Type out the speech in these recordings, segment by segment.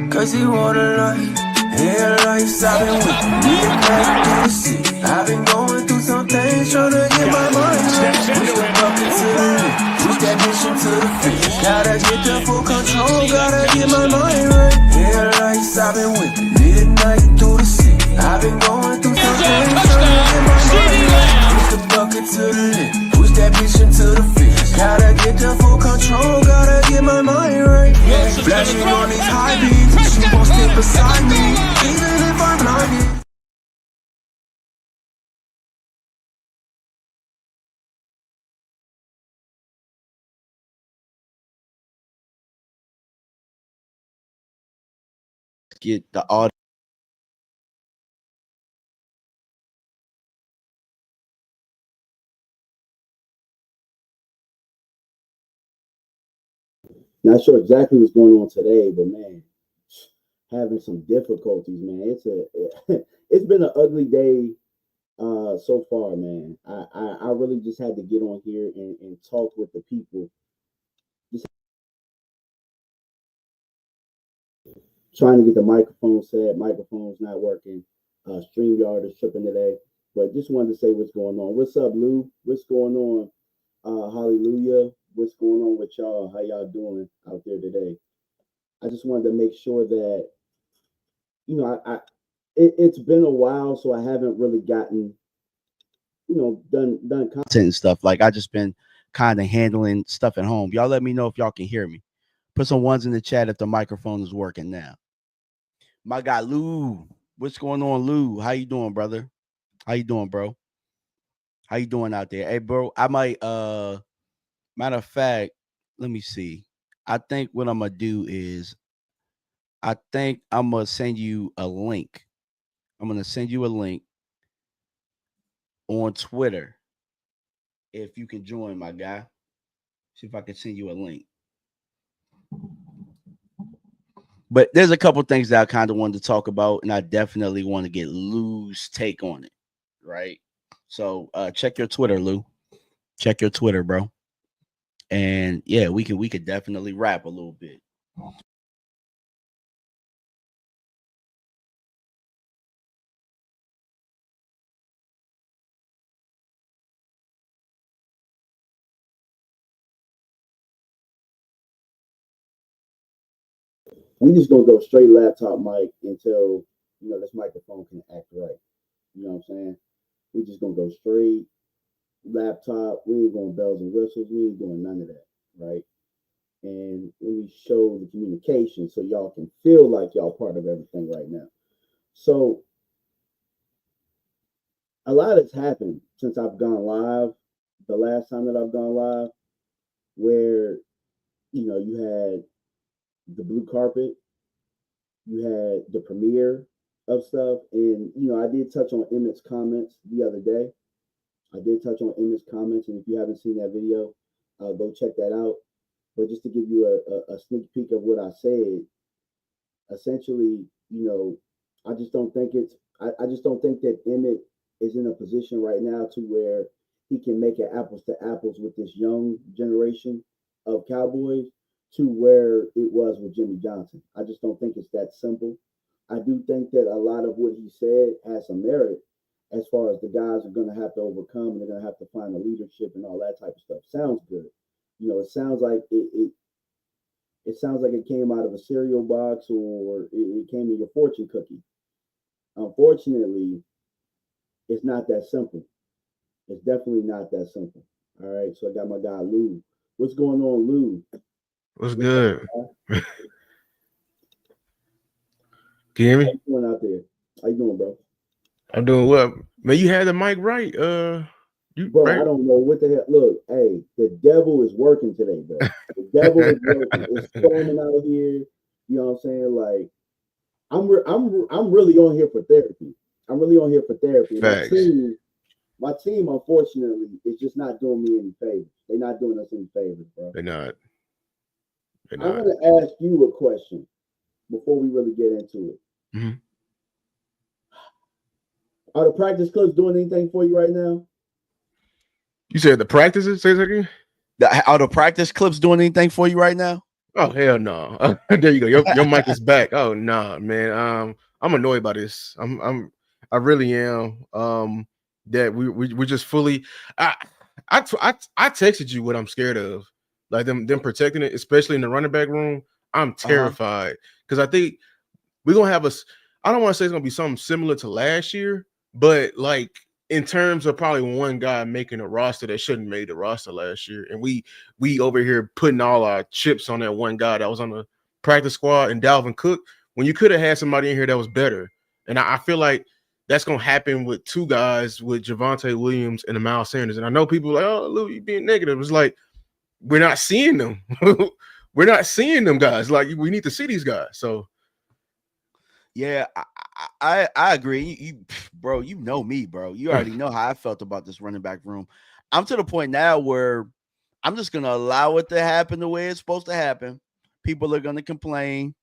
Crazy water life, hair life, I've been with midnight through the city. I've been going through some things, trying to get my mind right. Push the bucket to the lip, push that mission to the finish. Gotta get the full control, gotta get my mind right. Hair life, I've been with midnight through the city. I've been going through some things, trying to get my mind right. Push the bucket to the lip, push that mission to the finish. Gotta get the full control, gotta get my mind right. Flashing on these high beams, she won't stay beside me, even if I'm blinded. Get the audio. Not sure exactly what's going on today, but man, having some difficulties, man. It's been an ugly day so far, man. I really just had to get on here and talk with the people. Just trying to get the microphone set. Microphone's not working. StreamYard is tripping today. But just wanted to say what's going on. What's up, Lou? What's going on? Hallelujah. What's going on with y'all? How y'all doing out there today? I just wanted to make sure that, it's been a while, so I haven't really gotten, done content And stuff. Like I just been kind of handling stuff at home. Y'all let me know if y'all can hear me. Put some ones in the chat if the microphone is working now. My guy Lou, what's going on, Lou? How you doing, brother? How you doing, bro? How you doing out there? Hey, bro, I might matter of fact, let me see. I think what I'm gonna do is I think I'm gonna send you a link. I'm gonna send you a link on Twitter if you can join, my guy. See if I can send you a link. But there's a couple things that I kind of wanted to talk about, and I definitely want to get Lou's take on it, right? So check your Twitter, Lou. Check your Twitter, bro. And yeah, we could definitely rap a little bit. We just gonna go straight laptop mic until this microphone can act right. You know what I'm saying? We just gonna go straight laptop. We ain't going bells and whistles. We ain't doing none of that, right? And let me show the communication so y'all can feel like y'all part of everything right now. So a lot has happened since I've gone live. The last time that I've gone live, where you had the blue carpet, You had the premiere of stuff, and I did touch on Emmett's comments the other day. I did touch on Emmett's comments, and if you haven't seen that video, go check that out. But just to give you a sneak peek of what I said, essentially, I just don't think I just don't think that Emmett is in a position right now to where he can make it apples to apples with this young generation of Cowboys to where it was with Jimmy Johnson. I just don't think it's that simple. I do think that a lot of what he said has some merit as far as the guys are going to have to overcome and they're going to have to find the leadership and all that type of stuff. Sounds good. It sounds like it sounds like it came out of a cereal box or it came in your fortune cookie. Unfortunately, it's not that simple. It's definitely not that simple. All right, so I got my guy Lou. What's going on, Lou? What's good? Can you hear How me? you doing out there? How you doing, bro? I'm doing well. Man, you had the mic right. You Bro, right? I don't know what the hell. Look, hey, the devil is working today, bro. The devil is working. It's storming out here. You know what I'm saying? Like, I'm really on here for therapy. I'm really on here for therapy. Facts. My team, unfortunately, is just not doing me any favors. They're not doing us any favors, bro. They're not. I'm gonna ask you a question before we really get into it. Mhm. Are the practice clips doing anything for you right now? You said the practices? Say that again? Are the practice clips doing anything for you right now? Oh hell no. There you go. Your mic is back. Oh no, man. I'm annoyed by this. I really am. That we're just fully I texted you what I'm scared of. Like them protecting it, especially in the running back room. I'm terrified because I think we're gonna have I don't want to say it's gonna be something similar to last year, but like in terms of probably one guy making a roster that shouldn't made the roster last year, and we over here putting all our chips on that one guy that was on the practice squad and Dalvin Cook when you could have had somebody in here that was better. And I feel like that's gonna happen with two guys, with Javonte Williams and Miles Sanders. And I know people are like, oh, Lou, you being negative. It's like we're not seeing them. We're not seeing them guys. Like we need to see these guys. So yeah, I agree. Bro, you know me, bro. You already know how I felt about this running back room. I'm to the point now where I'm just gonna allow it to happen the way it's supposed to happen. People are gonna complain.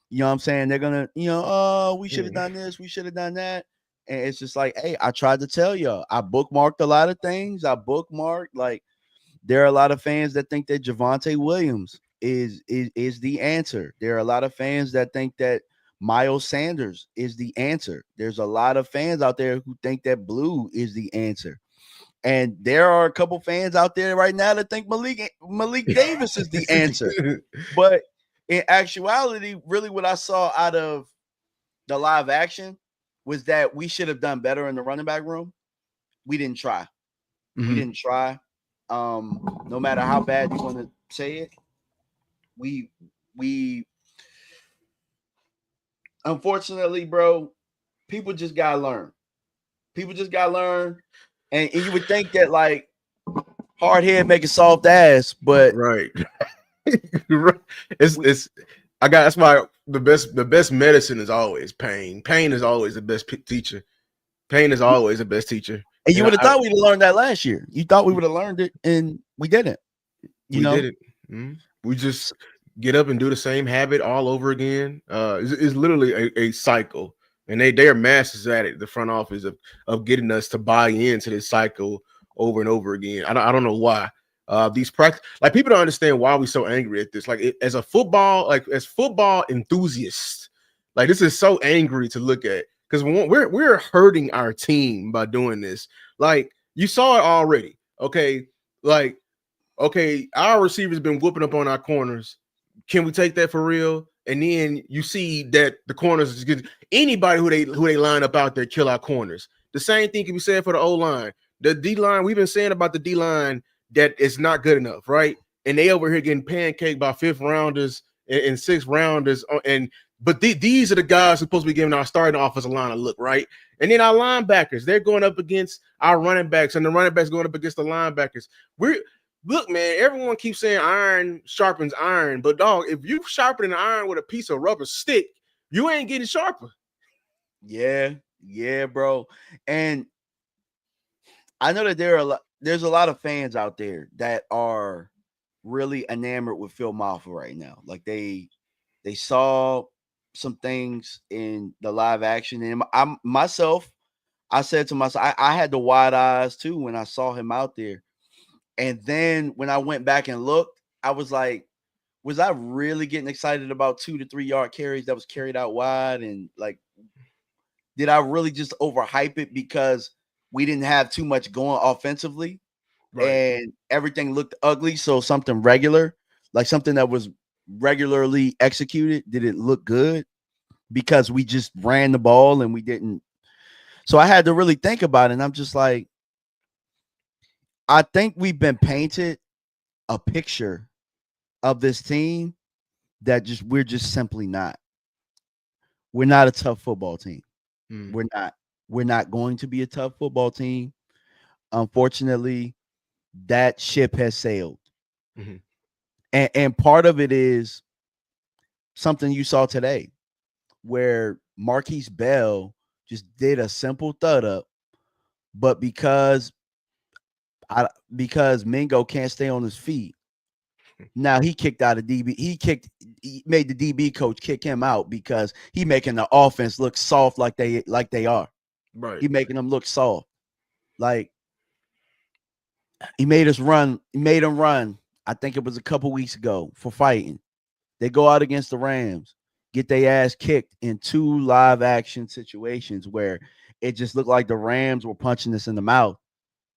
You know what I'm saying? They're gonna, oh, we should have done this, we should have done that. And it's just like, hey, I tried to tell y'all. I bookmarked a lot of things. I bookmarked, like, there are a lot of fans that think that Javonte Williams is the answer. There are a lot of fans that think that Miles Sanders is the answer. There's a lot of fans out there who think that Blue is the answer. And there are a couple fans out there right now that think Malik Davis is the answer. But in actuality, really what I saw out of the live action was that we should have done better in the running back room. We didn't try. We didn't try. No matter how bad you want to say it, we unfortunately, bro, people just gotta learn. People just gotta learn. And you would think that like hard head make a soft ass, but right. It's that's why the best medicine is always pain. Pain is always the best teacher. Pain is always the best teacher. And you would have thought we'd have learned that last year. You thought we would have learned it, and we didn't. We didn't. Mm-hmm. We just get up and do the same habit all over again. It's literally a cycle, and they are masters at it. The front office of getting us to buy into this cycle over and over again. I don't know why. These practice, like, people don't understand why we're so angry at this. Like, as football enthusiasts, like, this is so angry to look at. Because we're hurting our team by doing this. Like, you saw it already. Okay, our receivers been whooping up on our corners. Can we take that for real? And then you see that the corners is good. Anybody who they line up out there kill our corners. The same thing can be said for the O-line. The D-line, we've been saying about the D-line that it's not good enough, right? And they over here getting pancaked by fifth rounders and sixth rounders But these are the guys who are supposed to be giving our starting offensive line a look, right? And then our linebackers, they're going up against our running backs, and the running backs going up against the linebackers. Look, man, everyone keeps saying iron sharpens iron, but dog, if you sharpen an iron with a piece of rubber stick, You ain't getting sharper. Yeah, bro. And I know that there's a lot of fans out there that are really enamored with Phil Mafia right now. Like they saw some things in the live action, and I said to myself, I had the wide eyes too when I saw him out there. And then when I went back and looked, I was like, was I really getting excited about 2 to 3 yard carries that was carried out wide? And like, did I really just overhype it because we didn't have too much going offensively and everything looked ugly? So something regular, like something that was regularly executed, did it look good because we just ran the ball and we didn't? So I had to really think about it. And I'm just like, I think we've been painted a picture of this team that we're just simply not. We're not a tough football team. We're not. We're not going to be a tough football team. Unfortunately, that ship has sailed. Mm-hmm. And part of it is something you saw today where Marquise Bell just did a simple thud up, but because Mingo can't stay on his feet, now he kicked out a DB. He made the DB coach kick him out because he making the offense look soft like they are. Right. He making them look soft. Like he made us run. He made them run. I think it was a couple weeks ago for fighting. They go out against the Rams, get their ass kicked in 2 live action situations where it just looked like the Rams were punching us in the mouth.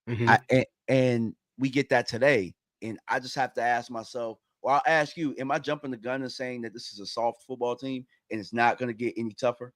Mm-hmm. And we get that today. And I just have to ask myself, or I'll ask you, am I jumping the gun and saying that this is a soft football team and it's not going to get any tougher?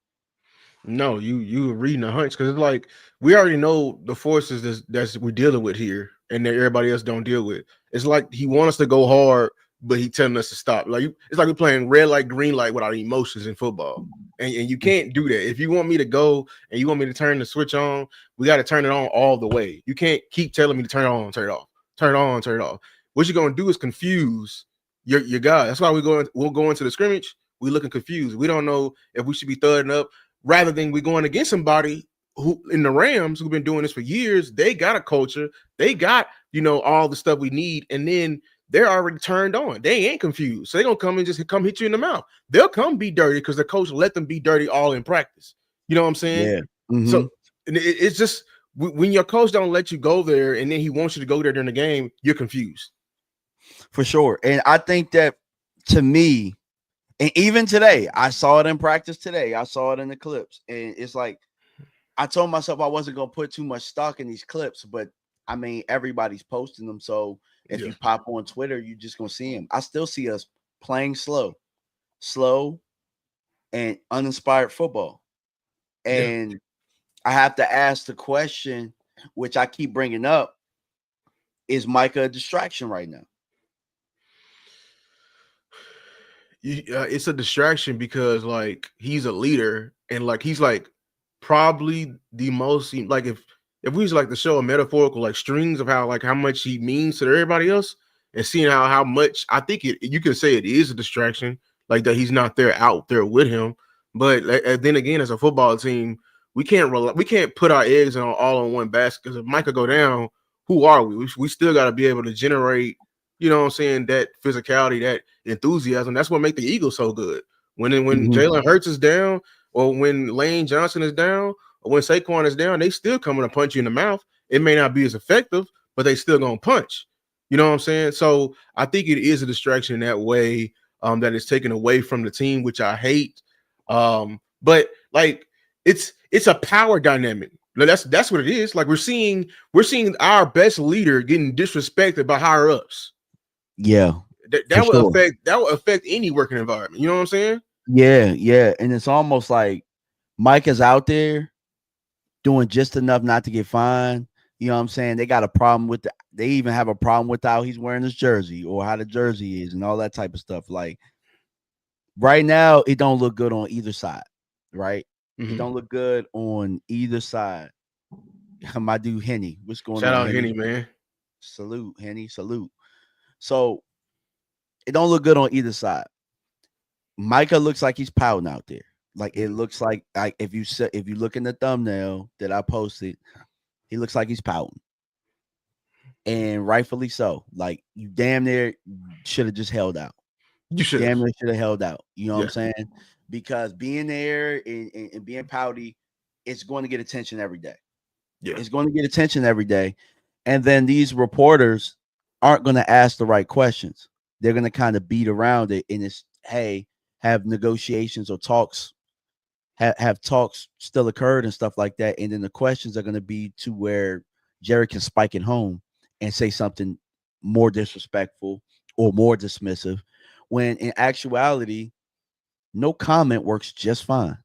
No, you reading a hunch because it's like we already know the forces that's we're dealing with here, and that everybody else don't deal with. It's like he wants us to go hard, but he telling us to stop. Like it's like we're playing red light, green light without emotions in football, and you can't do that. If you want me to go and you want me to turn the switch on, we got to turn it on all the way. You can't keep telling me to turn it on, turn it off, turn it on, turn it off. What you're gonna do is confuse your guy. That's why we'll go into the scrimmage. We looking confused. We don't know if we should be thudding up rather than we going against somebody who in the Rams who've been doing this for years. They got a culture, they got all the stuff we need, and then they're already turned on. They ain't confused, so they're gonna come and just come hit you in the mouth. They'll come be dirty because the coach let them be dirty all in practice. You know what I'm saying? Yeah. Mm-hmm. So it's just when your coach don't let you go there and then he wants you to go there during the game, you're confused For sure. And I think that, to me, and even today, I saw it in practice today. I saw it in the clips. And it's like, I told myself I wasn't going to put too much stock in these clips, but I mean, everybody's posting them. So if you pop on Twitter, you're just going to see them. I still see us playing slow and uninspired football. And I have to ask the question, which I keep bringing up, is Micah a distraction right now? It's a distraction because like he's a leader and like he's like probably the most like if we was like to show a metaphorical like strings of how much he means to everybody else and seeing how much I think you could say it is a distraction, like that he's not there out there with him. But then again, as a football team, we can't put our eggs all on one basket because if Micah go down, who are we still got to be able to generate, you know what I'm saying, that physicality, that enthusiasm. That's what make the Eagles so good. When Jalen Hurts is down, or when Lane Johnson is down, or when Saquon is down, they still coming to punch you in the mouth. It may not be as effective, but they still gonna punch. You know what I'm saying? So I think it is a distraction in that way, that is taken away from the team, which I hate. But like it's a power dynamic. That's what it is. Like we're seeing our best leader getting disrespected by higher ups. Yeah. That will affect any working environment. You know what I'm saying? Yeah. And it's almost like Mike is out there doing just enough not to get fined. You know what I'm saying? They got a problem with they even have a problem with how he's wearing his jersey or how the jersey is and all that type of stuff. Like right now, it don't look good on either side, right? It don't look good on either side. My dude Henny, what's going on? Shout out Henny, man. Salute, Henny, salute. So it don't look good on either side. Micah looks like he's pouting out there. Like it looks like if you look in the thumbnail that I posted, he looks like he's pouting. And rightfully so. Like you damn near should have just held out. You should Damn have. near should have held out. You know what I'm Yeah. saying? Because being there and being pouty, it's going to get attention every day. Yeah. It's going to get attention every day. And then these reporters aren't going to ask the right questions. They're going to kind of beat around it. And it's, hey, have negotiations or talks, have talks still occurred and stuff like that. And then the questions are going to be to where Jerry can spike it home and say something more disrespectful or more dismissive, when in actuality, no comment works just fine.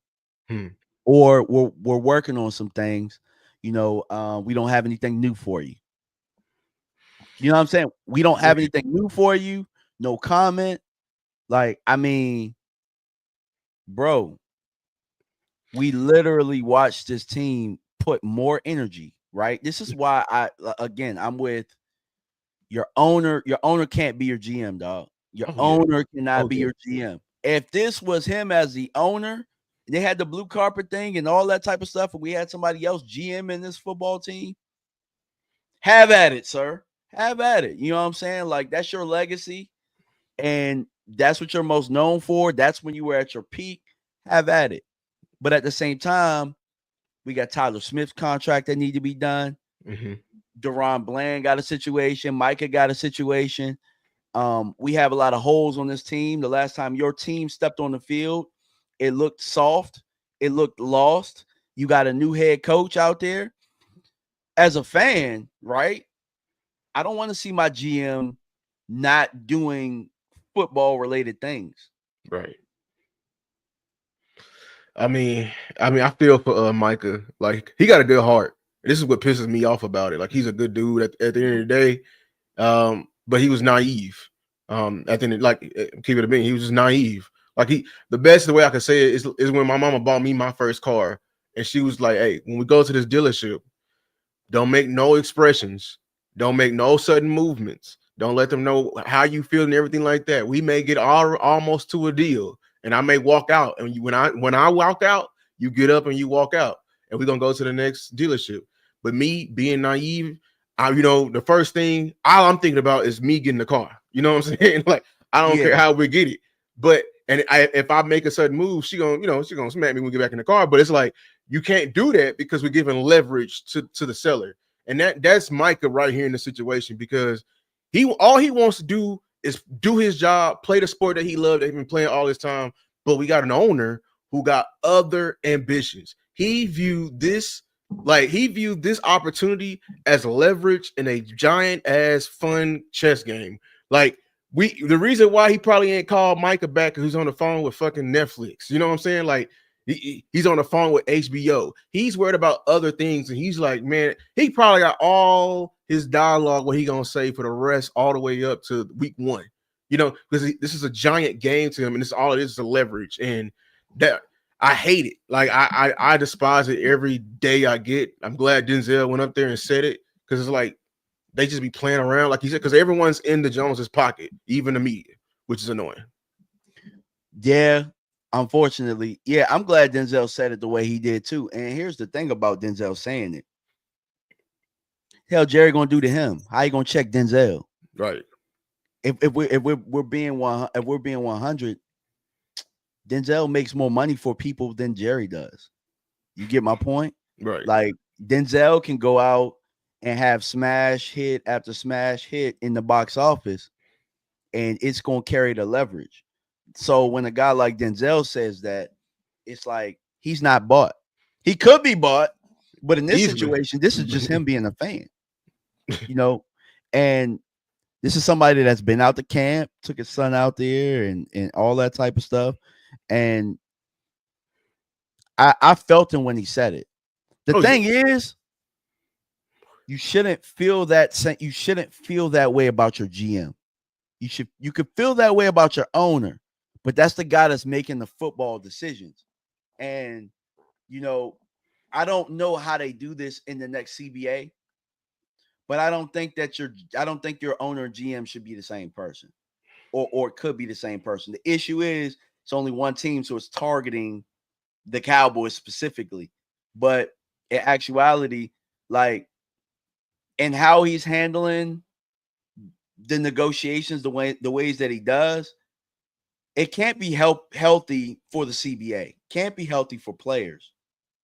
Or we're working on some things. You know, we don't have anything new for you. You know what I'm saying? We don't have anything new for you. No comment. Like, I mean, bro, we literally watched this team put more energy, right? This is why I'm with your owner. Your owner can't be your GM, dog. Your owner cannot be your GM. If this was him as the owner, they had the blue carpet thing and all that type of stuff, and we had somebody else GM in this football team, have at it, sir. Have at it. You know what I'm saying? Like, that's your legacy, and that's what you're most known for. That's when you were at your peak. Have at it. But at the same time, we got Tyler Smith's contract that need to be done. Deron Bland got a situation. Micah got a situation. We have a lot of holes on this team. The last time your team stepped on the field, it looked soft. It looked lost. You got a new head coach out there. As a fan, right? I don't want to see my GM not doing football related things. Right. I mean, I feel for Micah. Like, he got a good heart. This is what pisses me off about it. Like, he's a good dude at the end of the day. But he was naive. At the end, like, keep it a minute, he was just naive. Like, the way I could say it is when my mama bought me my first car, and she was like, "Hey, when we go to this dealership, don't make no expressions, don't make no sudden movements, don't let them know how you feel and everything like that. We may get almost to a deal, and I may walk out, and when I walk out, you get up and you walk out, and we're gonna go to the next dealership." But me being naive, the first thing all I'm thinking about is me getting the car. You know what I'm saying? Like, I don't care how we get it, but if I make a sudden move, she gonna smack me when we get back in the car. But it's like, you can't do that because we're giving leverage to the seller, and that's Micah right here in the situation, because all he wants to do is do his job, play the sport that he loved, that he's been playing all this time. But we got an owner who got other ambitions. He viewed this opportunity as leverage in a giant ass fun chess game. Like, the reason why he probably ain't called Micah back because he's on the phone with fucking Netflix. You know what I'm saying? Like, he's on the phone with HBO. He's worried about other things, and he's like, man, he probably got all his dialogue what he gonna say for the rest all the way up to week 1. Because this is a giant game to him, and this all it is a leverage, and that I hate it. Like, I despise it every day I get. I'm glad Denzel went up there and said it, because it's like they just be playing around, like he said, because everyone's in the Joneses' pocket, even the media, which is annoying. Yeah, unfortunately. Yeah, I'm glad Denzel said it the way he did too. And here's the thing about Denzel saying it. Hell, Jerry gonna do to him? How you gonna check Denzel? Right. If we're being 100, Denzel makes more money for people than Jerry does. You get my point? Right. Like, Denzel can go out and have smash hit after smash hit in the box office, and it's gonna carry the leverage. So when a guy like Denzel says that, it's like he's not bought. He could be bought, but in this situation, this is just him being a fan, and this is somebody that's been out to camp, took his son out there and all that type of stuff. And I felt him when he said it. The thing is, you shouldn't feel that way about your GM. You could feel that way about your owner, but that's the guy that's making the football decisions. And I don't know how they do this in the next CBA, but I don't think your owner and GM should be the same person, or it could be the same person. The issue is it's only one team, so it's targeting the Cowboys specifically, but in actuality, like, and how he's handling the negotiations, the ways that he does, it can't be healthy for the CBA. Can't be healthy for players.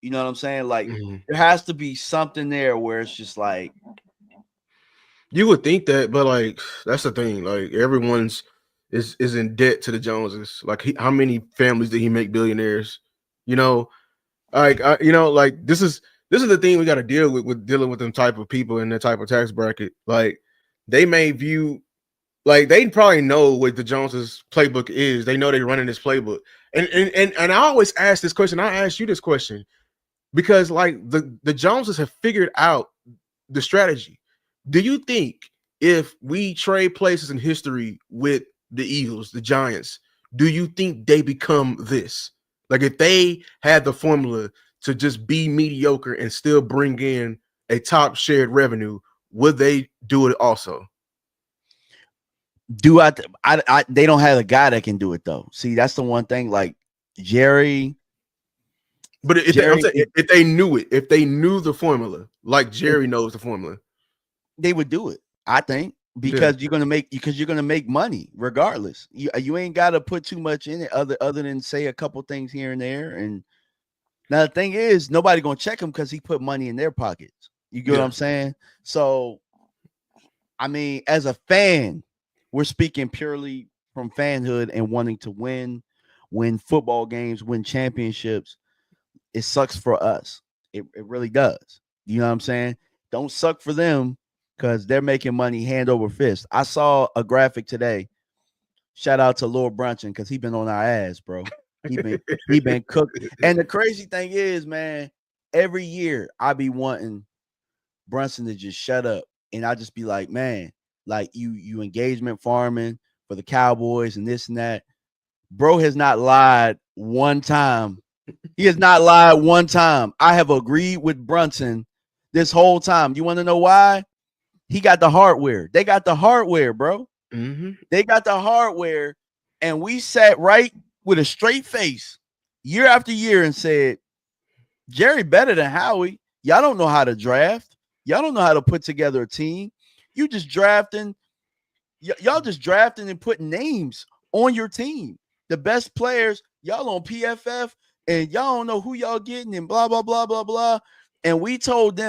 You know what I'm saying? Like, there has to be something there where it's just like, you would think that, but like that's the thing. Like everyone's is in debt to the Joneses. Like how many families did he make billionaires? You know, like like this is the thing we got to deal with dealing with them type of people in that type of tax bracket. Like they may view, like they probably know what the Joneses playbook is. They know they're running this playbook, and I always ask this question. I ask you this question because like the Joneses have figured out the strategy. Do you think if we trade places in history with the Eagles, the Giants, do you think they become this? Like if they had the formula to just be mediocre and still bring in a top shared revenue, would they do it also? They don't have a guy that can do it though. See, that's the one thing. Like Jerry. But if they knew it, if they knew the formula, like Jerry knows the formula, they would do it. I think because you're gonna make money regardless. You ain't got to put too much in it other than say a couple things here and there. And now the thing is, nobody gonna check him because he put money in their pockets. You get what I'm saying? So, I mean, as a fan, we're speaking purely from fanhood and wanting to win football games, win championships. It sucks for us. It really does. You know what I'm saying? Don't suck for them because they're making money hand over fist. I saw a graphic today. Shout out to Lord Brunson because he's been on our ass, bro. He been cooked. And the crazy thing is, man, every year I be wanting Brunson to just shut up. And I just be like, man, like you engagement farming for the Cowboys and this and that. Bro has not lied one time. He has not lied one time. I have agreed with Brunson this whole time. You want to know why? He got the hardware. They got the hardware, bro. Mm-hmm. They got the hardware. And we sat right with a straight face year after year and said, Jerry better than Howie. Y'all don't know how to draft. Y'all don't know how to put together a team. You just drafting. Y'all just drafting and putting names on your team. The best players, y'all on PFF, and y'all don't know who y'all getting and blah, blah, blah, blah, blah. And we told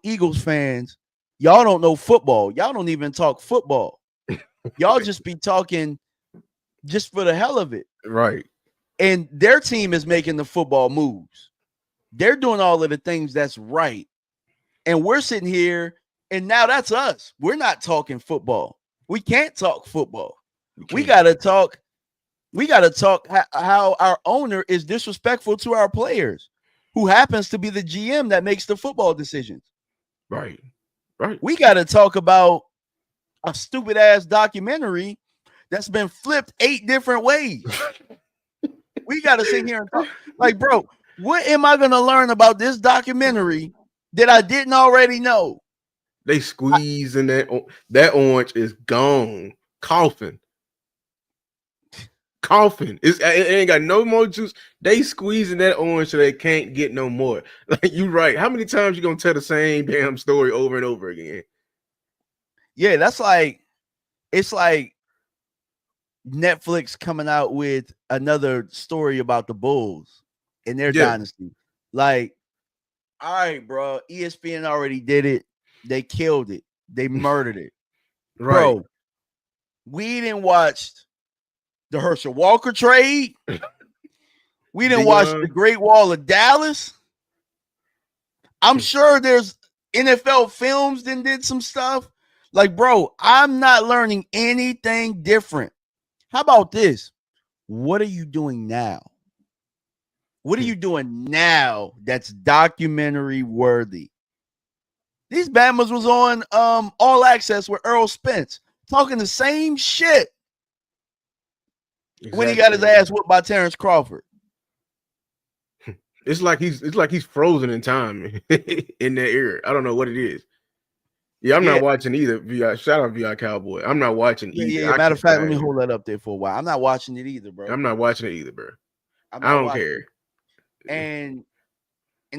Eagles fans, y'all don't know football. Y'all don't even talk football. Y'all just be talking just for the hell of it. Right. And their team is making the football moves. They're doing all of the things that's right. And we're sitting here, and now that's us. We're not talking football. We can't talk football. We got to talk how our owner is disrespectful to our players, who happens to be the GM that makes the football decisions. Right. We got to talk about a stupid ass documentary that's been flipped 8 different ways. We got to sit here and talk. Like, bro, what am I going to learn about this documentary that I didn't already know? They squeeze in that orange is gone. Coughing. It ain't got no more juice. They squeezing that orange so they can't get no more. Like, you right. How many times you gonna tell the same damn story over and over again? Yeah, that's like, it's like Netflix coming out with another story about the Bulls and their dynasty. Like, all right, bro, ESPN already did it. They killed it. They murdered it. Right. Bro, we didn't watch the Herschel Walker trade. We didn't watch the Great Wall of Dallas. I'm sure there's NFL films that did some stuff. Like, bro, I'm not learning anything different. How about this? What are you doing now? What are you doing now that's documentary worthy? These Bamas was on All Access with Earl Spence talking the same shit when he got his ass whooped by Terrence Crawford. It's like he's frozen in time in that era. I don't know what it is. Yeah, I'm not watching either. Shout out VI Cowboy. I'm not watching either. Yeah, matter of fact, let me hold that up there for a while. I'm not watching it either, bro. I'm not watching it either, bro. I don't care. And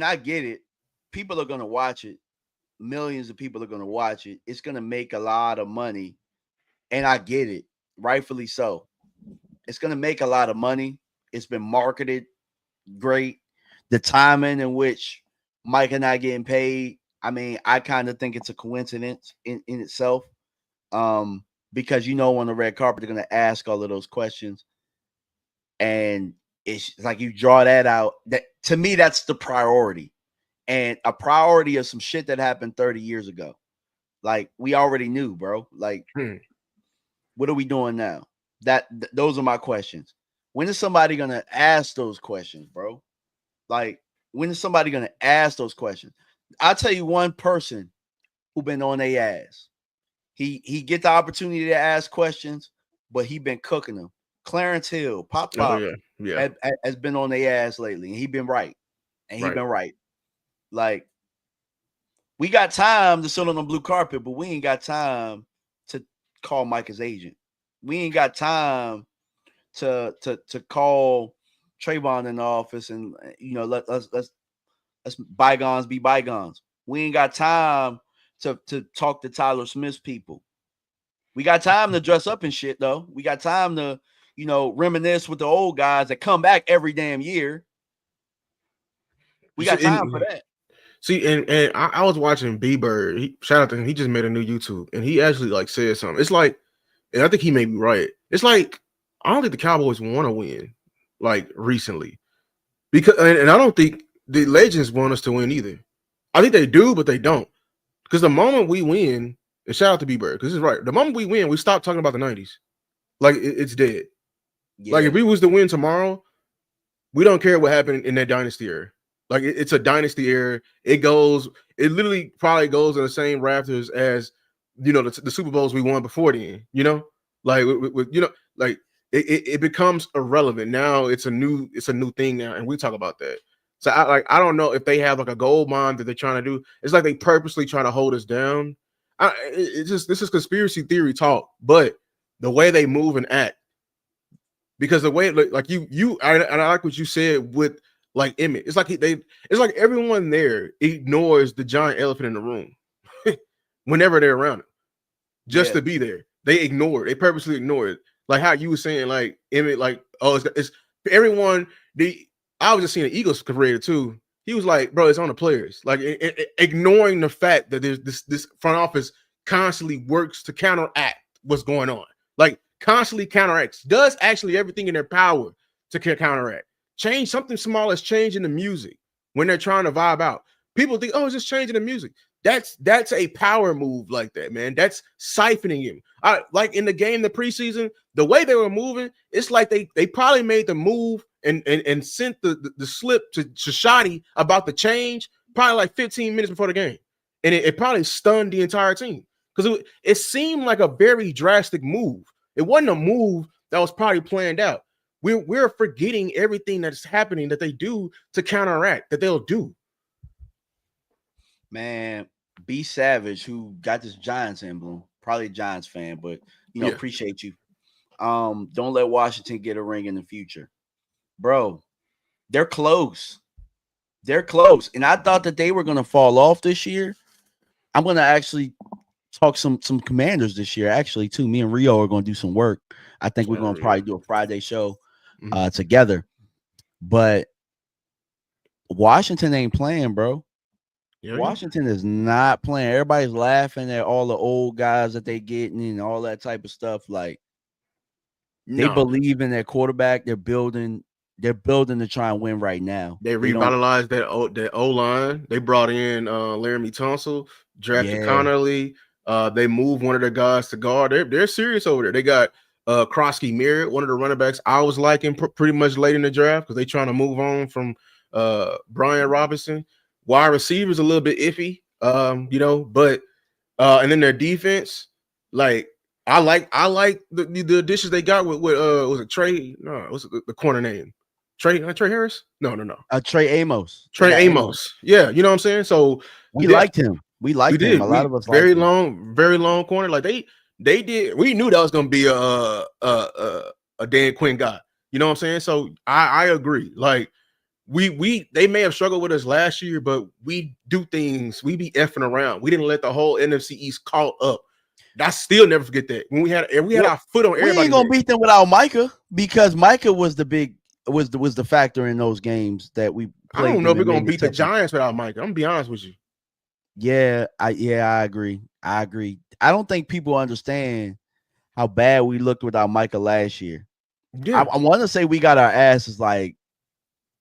I get it. People are gonna watch it. Millions of people are gonna watch it. It's gonna make a lot of money. And I get it. Rightfully so. It's gonna make a lot of money. It's been marketed great. The timing in which Mike and I getting paid, I mean, I kind of think it's a coincidence in itself. Because on the red carpet, they're gonna ask all of those questions. And it's like you draw that out. That to me, that's the priority. And a priority of some shit that happened 30 years ago. Like we already knew, bro. Like, what are we doing now? Those are my questions. When is somebody gonna ask those questions, bro? Like, when is somebody gonna ask those questions? I'll tell you one person who been on their ass. He get the opportunity to ask questions, but he been cooking them. Clarence Hill, Pop, has been on their ass lately, and he been right. Like, we got time to sit on the blue carpet, but we ain't got time to call Micah's agent. We ain't got time to call Trayvon in the office and let's bygones be bygones. We ain't got time to talk to Tyler Smith's people. We got time to dress up and shit though. We got time to reminisce with the old guys that come back every damn year. We got time for that. See, and I was watching B-Bird. Shout out to him. He just made a new YouTube, and he actually said something. It's like, and I think he may be right. It's like I don't think the Cowboys want to win recently, because and I don't think the legends want us to win either. I think they do, but they don't. Because the moment we win, and shout out to B-Bird, because it's right. The moment we win, we stop talking about the 90s. It's dead. Yeah. If we was to win tomorrow, we don't care what happened in that dynasty era. It's a dynasty era. It literally probably goes in the same rafters as the Super Bowls we won before then. It becomes irrelevant now. It's a new thing now, and we talk about that. So I don't know if they have a gold mine that they're trying to do. It's like they purposely trying to hold us down. This is conspiracy theory talk, but the way they move and act, because the way I like what you said with Emmett. It's like everyone there ignores the giant elephant in the room whenever they're around it, just to be there. They ignore it. They purposely ignore it. Like how you were saying, Emmett, it's everyone. I was just seeing the Eagles creator too. He was like, bro, it's on the players. Ignoring the fact that there's this front office constantly works to counteract what's going on. Constantly counteracts, does actually everything in their power to counteract. Change something small as changing the music when they're trying to vibe out. People think, oh, it's just changing the music. That's a power move like that, man. That's siphoning him. In the game, the preseason, the way they were moving, it's like they probably made the move and sent the slip to Shadi about the change probably 15 minutes before the game. And it probably stunned the entire team because it seemed like a very drastic move. It wasn't a move that was probably planned out. We're forgetting everything that's happening that they do to counteract, that they'll do. Man, B Savage, who got this Giants emblem, probably a Giants fan, but appreciate you. Don't let Washington get a ring in the future. Bro, they're close. They're close. And I thought that they were going to fall off this year. I'm going to actually talk some Commanders this year, actually, too. Me and Rio are going to do some work. I think we're going to probably do a Friday show together. But Washington ain't playing, bro. Yeah. Washington is not playing. Everybody's laughing at all the old guys that they getting and all that type of stuff. They believe in their quarterback. They're building to try and win right now. They revitalized that O-line. They brought in Laramie Tunsil, drafted Connerly. They moved one of their guys to guard. They're serious over there. They got Krosky Merritt, one of the running backs I was liking pretty much late in the draft because they're trying to move on from Brian Robinson. Wide receivers a little bit iffy, but and then their defense, I like the additions they got with was it Trey? No, what's the corner name? Trey Harris? No. Trey Amos. Amos. Yeah, you know what I'm saying? So we liked him. We liked him. A lot of us very long corner. They did. We knew that was gonna be a Dan Quinn guy. You know what I'm saying? So I agree. they may have struggled with us last year, but we do things. We be effing around. We didn't let the whole NFC East caught up. I still never forget that when we had our foot on everybody. We ain't gonna beat them without Micah because Micah was the factor in those games that we played. I don't know if we're gonna beat the Giants without Micah. I'm gonna be honest with you. Yeah, I agree. I don't think people understand how bad we looked without Micah last year. Yeah, I want to say we got our asses like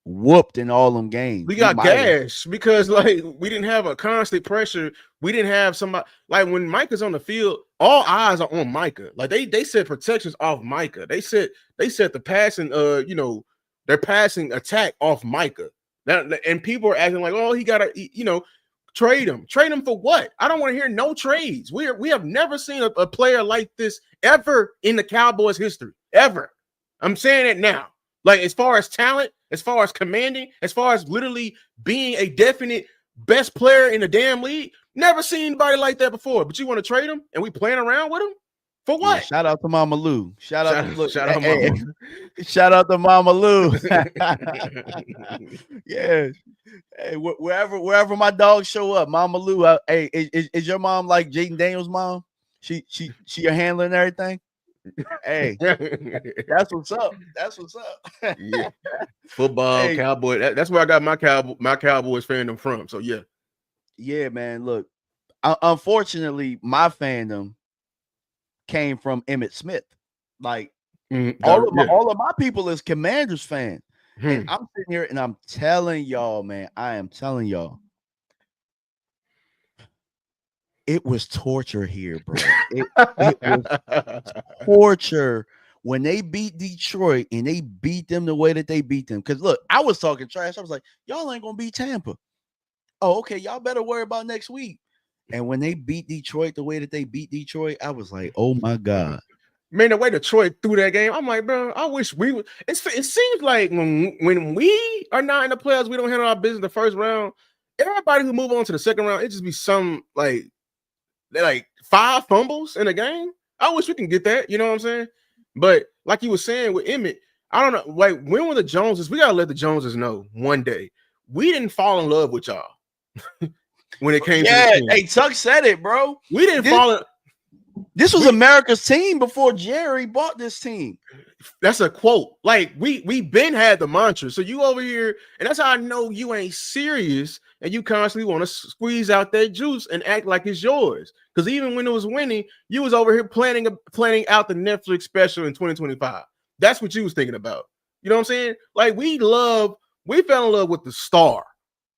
whooped in all them games. We got gashed because like we didn't have a constant pressure. We didn't have somebody like when Micah's on the field, all eyes are on Micah. Like they set protections off Micah. They set the passing their passing attack off Micah. And people are acting like, oh, he gotta trade him. Trade him for what? I don't want to hear no trades. We have never seen a player like this ever in the Cowboys history. Ever. I'm saying it now. Like as far as talent, as far as commanding, as far as literally being a definite best player in the damn league, never seen anybody like that before. But you want to trade him and we playing around with him? For what? Yeah, shout out to Mama Lou. Shout out to Mama Lou. Yeah. Hey, wherever my dogs show up, Mama Lou. Hey, is your mom like Jaden Daniels' mom? She your handler and everything? Hey, that's what's up. That's what's up. Yeah. Football, hey. Cowboy. That's where I got my Cowboys fandom from. So yeah. Yeah, man. Look, unfortunately, my fandom came from Emmitt Smith. Like all of my people is Commanders fans. And I'm sitting here and I'm telling y'all, man, I am telling y'all. It was torture here, bro. It was torture when they beat Detroit and they beat them the way that they beat them. Because look, I was talking trash. I was like, y'all ain't gonna beat Tampa. Oh, okay, y'all better worry about next week. And when they beat Detroit the way that they beat Detroit, I was like, oh my God. Man, the way Detroit threw that game, I'm like, bro, I wish we would. It seems like when we are not in the playoffs, we don't handle our business the first round. Everybody who move on to the second round, it just be some like 5 fumbles in a game. I wish we can get that, you know what I'm saying? But like you were saying with Emmitt, I don't know. Like when were the Joneses? We gotta let the Joneses know one day we didn't fall in love with y'all when it came to the team. Hey, Tuck said it, bro. We didn't fall in. This was America's team before Jerry bought this team. That's a quote. Like we been had the mantra. So you over here, and that's how I know you ain't serious, and you constantly want to squeeze out that juice and act like it's yours. Because even when it was winning, you was over here planning out the Netflix special in 2025. That's what you was thinking about. You know what I'm saying? Like we fell in love with the star.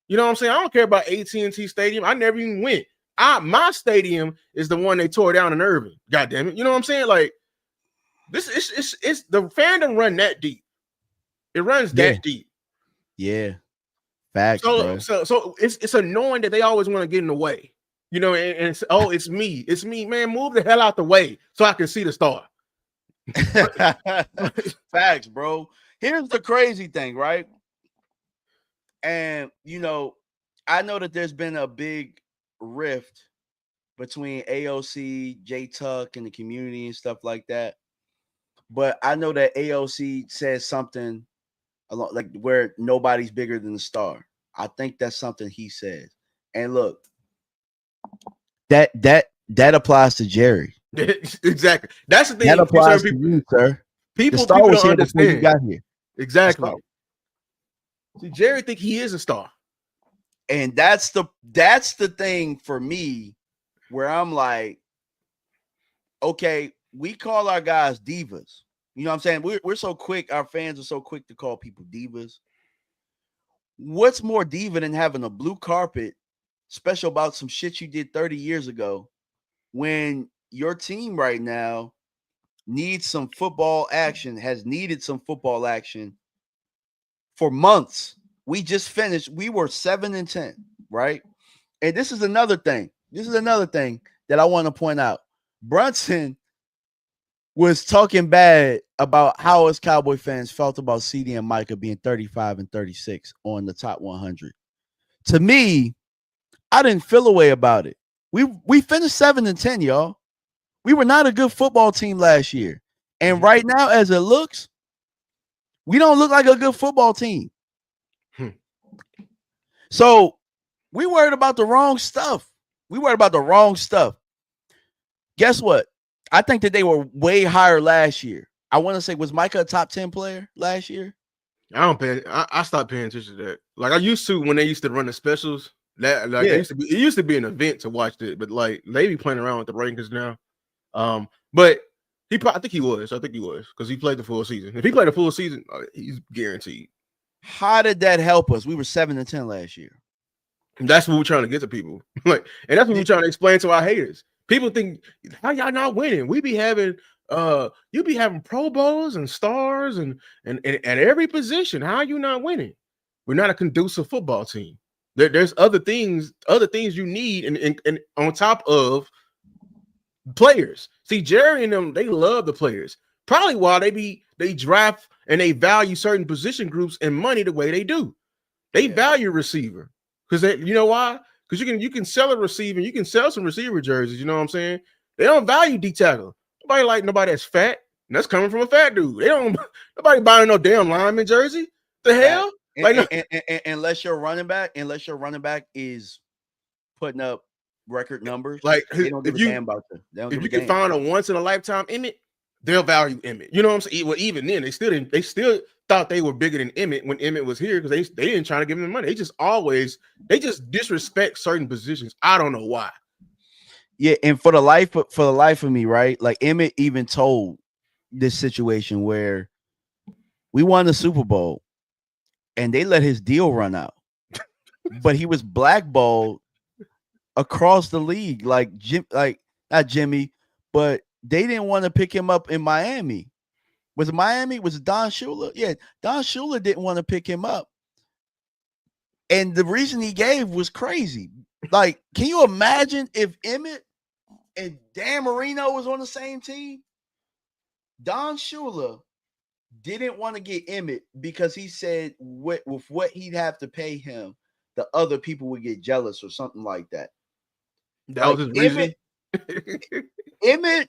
You know what I'm saying? I don't care about AT&T Stadium. I never even went. My stadium is the one they tore down in Irving. God damn it. You know what I'm saying? Like this it's the fandom run that deep. It runs that deep. Yeah. Facts, bro. So it's annoying that they always want to get in the way. You know, and it's, oh, it's me. It's me, man. Move the hell out the way so I can see the star. Facts, bro. Here's the crazy thing, right? And I know that there's been a big rift between AOC, J Tuck, and the community and stuff like that. But I know that AOC says something along like where nobody's bigger than the star. I think that's something he says. And look, that applies to Jerry. Exactly. That's the thing. That applies to you, sir. People was don't here before you got here. Exactly. See, Jerry think he is a star. And that's the thing for me where I'm like, okay, we call our guys divas. You know what I'm saying? We're so quick. Our fans are so quick to call people divas. What's more diva than having a blue carpet special about some shit you did 30 years ago when your team right now needs some football action, has needed some football action for months. We just finished. We were 7-10, right? And this is another thing. That I want to point out. Brunson was talking bad about how us Cowboy fans felt about CD and Micah being 35 and 36 on the top 100. To me, I didn't feel a way about it. We finished 7-10, y'all. We were not a good football team last year. And right now, as it looks, we don't look like a good football team. So we worried about the wrong stuff. Guess what? I think that they were way higher last year. I want to say, was Micah a top 10 player last year? I stopped paying attention to that. Like I used to when they used to run the specials. That like it used to be an event to watch it, but like they be playing around with the rankings now. But I think he was because he played the full season. If he played the full season, he's guaranteed. How did that help us? We were 7-10 last year. And that's what we're trying to get to people. And that's what we're trying to explain to our haters. People think, how y'all not winning? We be having you be having Pro Bowls and stars and at every position. How are you not winning? We're not a conducive football team. There's other things you need and on top of players. See, Jerry and them, they love the players. Probably why they draft and they value certain position groups and money the way they do. They value receiver. Because you know why? Because you can sell a receiver, you can sell some receiver jerseys, you know what I'm saying? They don't value D tackle. Nobody that's fat, and that's coming from a fat dude. Nobody buying no damn lineman jersey. The hell? Unless your running back is putting up record numbers, like they don't give a damn about them. If you can find a once in a lifetime Emmett, they'll value Emmett. You know what I'm saying? Well, even then, they still thought they were bigger than Emmett when Emmett was here because they didn't try to give him the money. They just disrespect certain positions. I don't know why. Yeah, and for the life of me, right? Like Emmett even told this situation where we won the Super Bowl and they let his deal run out, but he was blackballed across the league, like not Jimmy, but they didn't want to pick him up in Miami. Was it Miami? Was it Don Shula? Yeah, Don Shula didn't want to pick him up. And the reason he gave was crazy. Like, can you imagine if Emmett and Dan Marino was on the same team? Don Shula didn't want to get Emmett because he said with what he'd have to pay him, the other people would get jealous or something like that. That was his reason. Emmett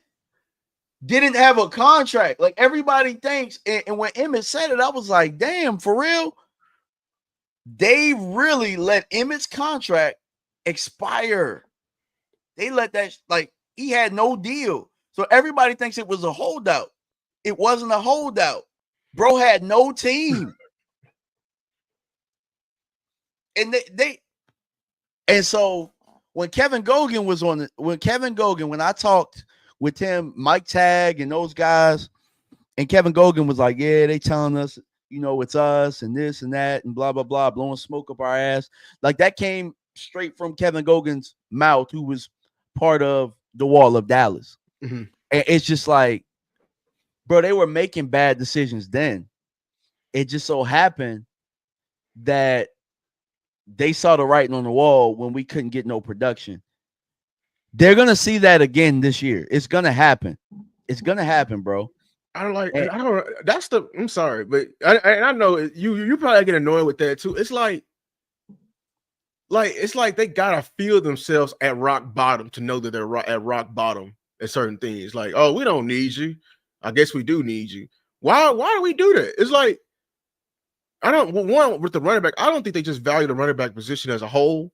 didn't have a contract like everybody thinks. And when Emmett said it, I was like, damn, for real? They really let Emmett's contract expire. They let that, like, he had no deal. So everybody thinks it was a holdout. It wasn't a holdout. Bro had no team. And and so when Kevin Gogan was when I talked with him, Mike Tagg and those guys, and Kevin Gogan was like, yeah, they telling us, it's us and this and that and blah, blah, blah, blowing smoke up our ass. Like that came straight from Kevin Gogan's mouth, who was part of the Wall of Dallas. Mm-hmm. And it's just like, bro, they were making bad decisions then. It just so happened that they saw the writing on the wall when we couldn't get no production. They're going to see that again this year. It's going to happen. It's going to happen, bro. I'm sorry, but I know you probably get annoyed with that too. It's like they gotta feel themselves at rock bottom to know that they're at rock bottom at certain things. Like, oh, we don't need you. I guess we do need you. Why do we do that? It's like, with the running back, I don't think they just value the running back position as a whole.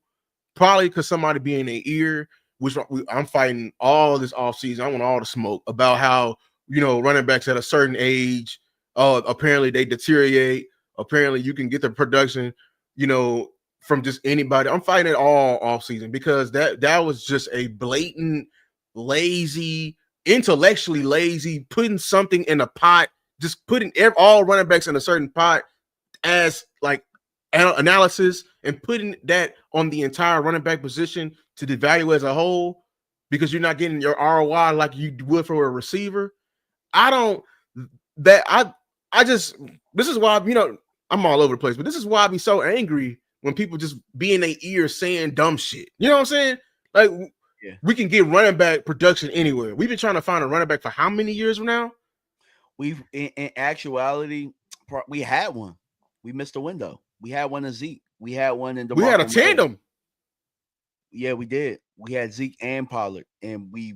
Probably because somebody be in their ear, which I'm fighting all this offseason. I want all the smoke about how, running backs at a certain age, apparently they deteriorate. Apparently you can get the production, from just anybody. I'm fighting it all offseason because that was just a blatant, lazy, intellectually lazy, putting something in a pot, just putting all running backs in a certain pot as like analysis and putting that on the entire running back position to devalue as a whole because you're not getting your ROI like you would for a receiver. This is why, I'm all over the place, but this is why I be so angry when people just be in their ear saying dumb shit. You know what I'm saying? Like, we can get running back production anywhere. We've been trying to find a running back for how many years now? In actuality, we had one. We missed a window. We had one in Zeke. We had one in DeMarco. We had a tandem. Yeah, we did. We had Zeke and Pollard, and we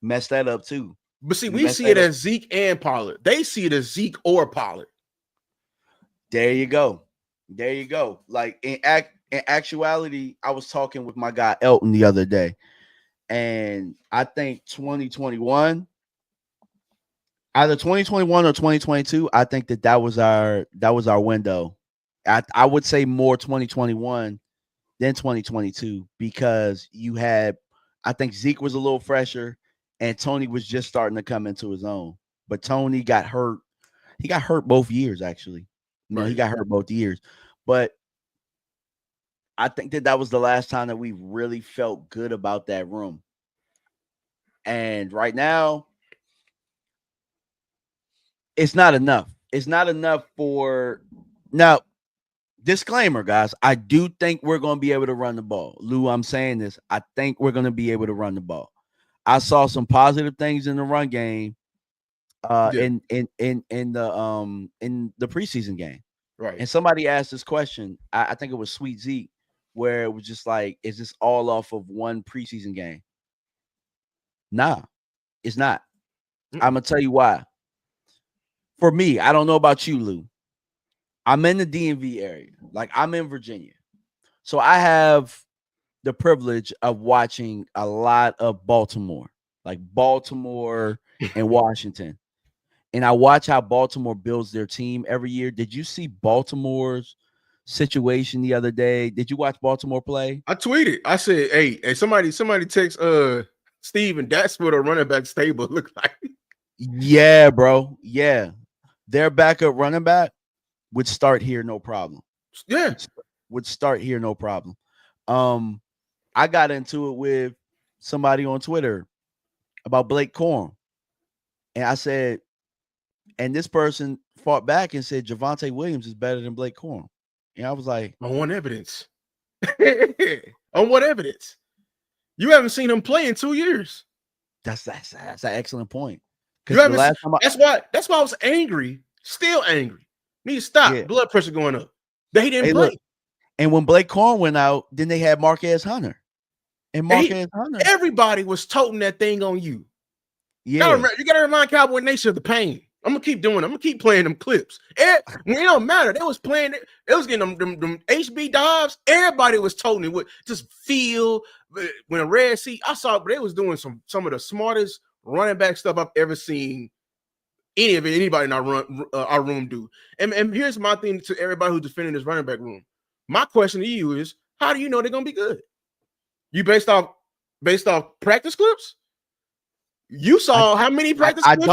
messed that up too. But see, we see it as Zeke and Pollard. They see it as Zeke or Pollard. There you go. Like in actuality, I was talking with my guy Elton the other day, and I think 2021, either 2021 or 2022, I think that was our window. I would say more 2021 than 2022 because you had, I think Zeke was a little fresher and Tony was just starting to come into his own. But Tony got hurt. He got hurt both years, actually. He got hurt both years. But I think that was the last time that we really felt good about that room. And right now, it's not enough. It's not enough for now. Disclaimer, guys. I do think we're going to be able to run the ball. Lou, I'm saying this. I think we're going to be able to run the ball. I saw some positive things in the run game in the preseason game. Right. And somebody asked this question. I think it was Sweet Zeke, where it was just like, is this all off of one preseason game? Nah, it's not. I'm going to tell you why. For me, I don't know about you, Lou. I'm in the DMV area. Like, I'm in Virginia. So I have the privilege of watching a lot of Baltimore, like Baltimore and Washington. And I watch how Baltimore builds their team every year. Did you see Baltimore's situation the other day? Did you watch Baltimore play? I tweeted. I said, hey, somebody text Steve, and that's what a running back stable look like. Yeah, bro. Yeah. Their backup running back would start here, no problem. Yeah. Would start here, no problem. I got into it with somebody on Twitter about Blake Corum. And I said, and this person fought back and said Javonte Williams is better than Blake Corum. And I was like, on what evidence? On what evidence? You haven't seen him play in 2 years. That's an excellent point. That's why I was angry, still angry. Need to stop. Yeah. Blood pressure going up. They didn't play. Look, and when Blake Corum went out, then they had Marquez Hunter. And Marquez Hunter. Everybody was toting that thing on you. Yeah. You gotta remind Cowboy Nation of the pain. I'm gonna keep doing it. I'm gonna keep playing them clips. It don't matter. They was playing it. They was getting them HB dives. Everybody was toting it with just feel. When a Red Sea, I saw they was doing some of the smartest running back stuff I've ever seen anybody in our room do. And here's my thing to everybody who's defending this running back room. My question to you is, how do you know they're gonna be good? You based off practice clips? You saw how many practice clips?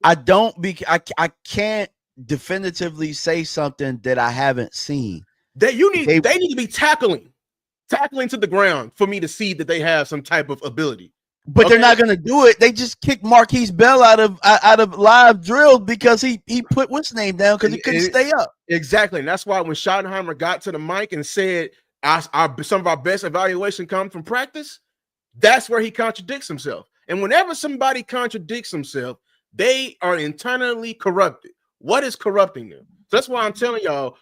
I can't definitively say something that I haven't seen. They need to be tackling to the ground for me to see that they have some type of ability. But they're not going to do it. They just kicked Marquise Bell out of live drills because he put what's his name down because he couldn't stay up. Exactly, and that's why when Schottenheimer got to the mic and said some of our best evaluation comes from practice, that's where he contradicts himself. And whenever somebody contradicts himself, they are internally corrupted. What is corrupting them? So that's why I'm telling y'all,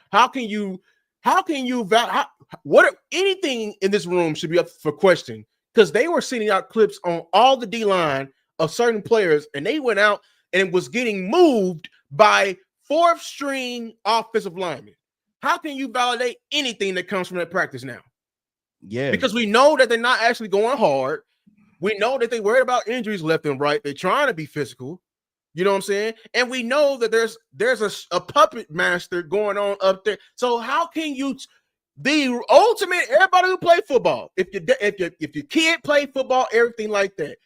anything in this room should be up for question, because they were sending out clips on all the D-line of certain players, and they went out and was getting moved by fourth string offensive linemen. How can you validate anything that comes from that practice now? Yeah. Because we know that they're not actually going hard. We know that they worried about injuries left and right. They're trying to be physical. You know what I'm saying? And we know that there's a puppet master going on up there. So how can you the ultimate everybody who play football, if you can't play football, everything like that,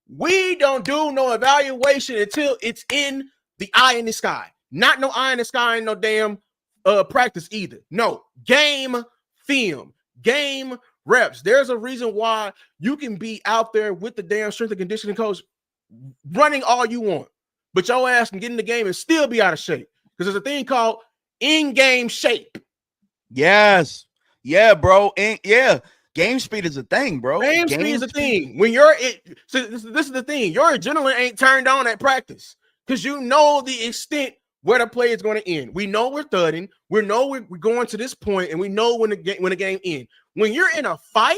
we don't do no evaluation until it's in the eye in the sky. Not no eye in the sky and no damn practice either. No, game film, game reps. There's a reason why you can be out there with the damn strength and conditioning coach running all you want, but your ass can get in the game and still be out of shape, because there's a thing called in-game shape. Yes. Yeah, bro. Yeah. Game speed is a thing, bro. Game speed is a thing. When you're so this is the thing. Your adrenaline ain't turned on at practice because you know the extent where the play is going to end. We know we're thudding. We know we're going to this point, and we know when the game ends. When you're in a fight,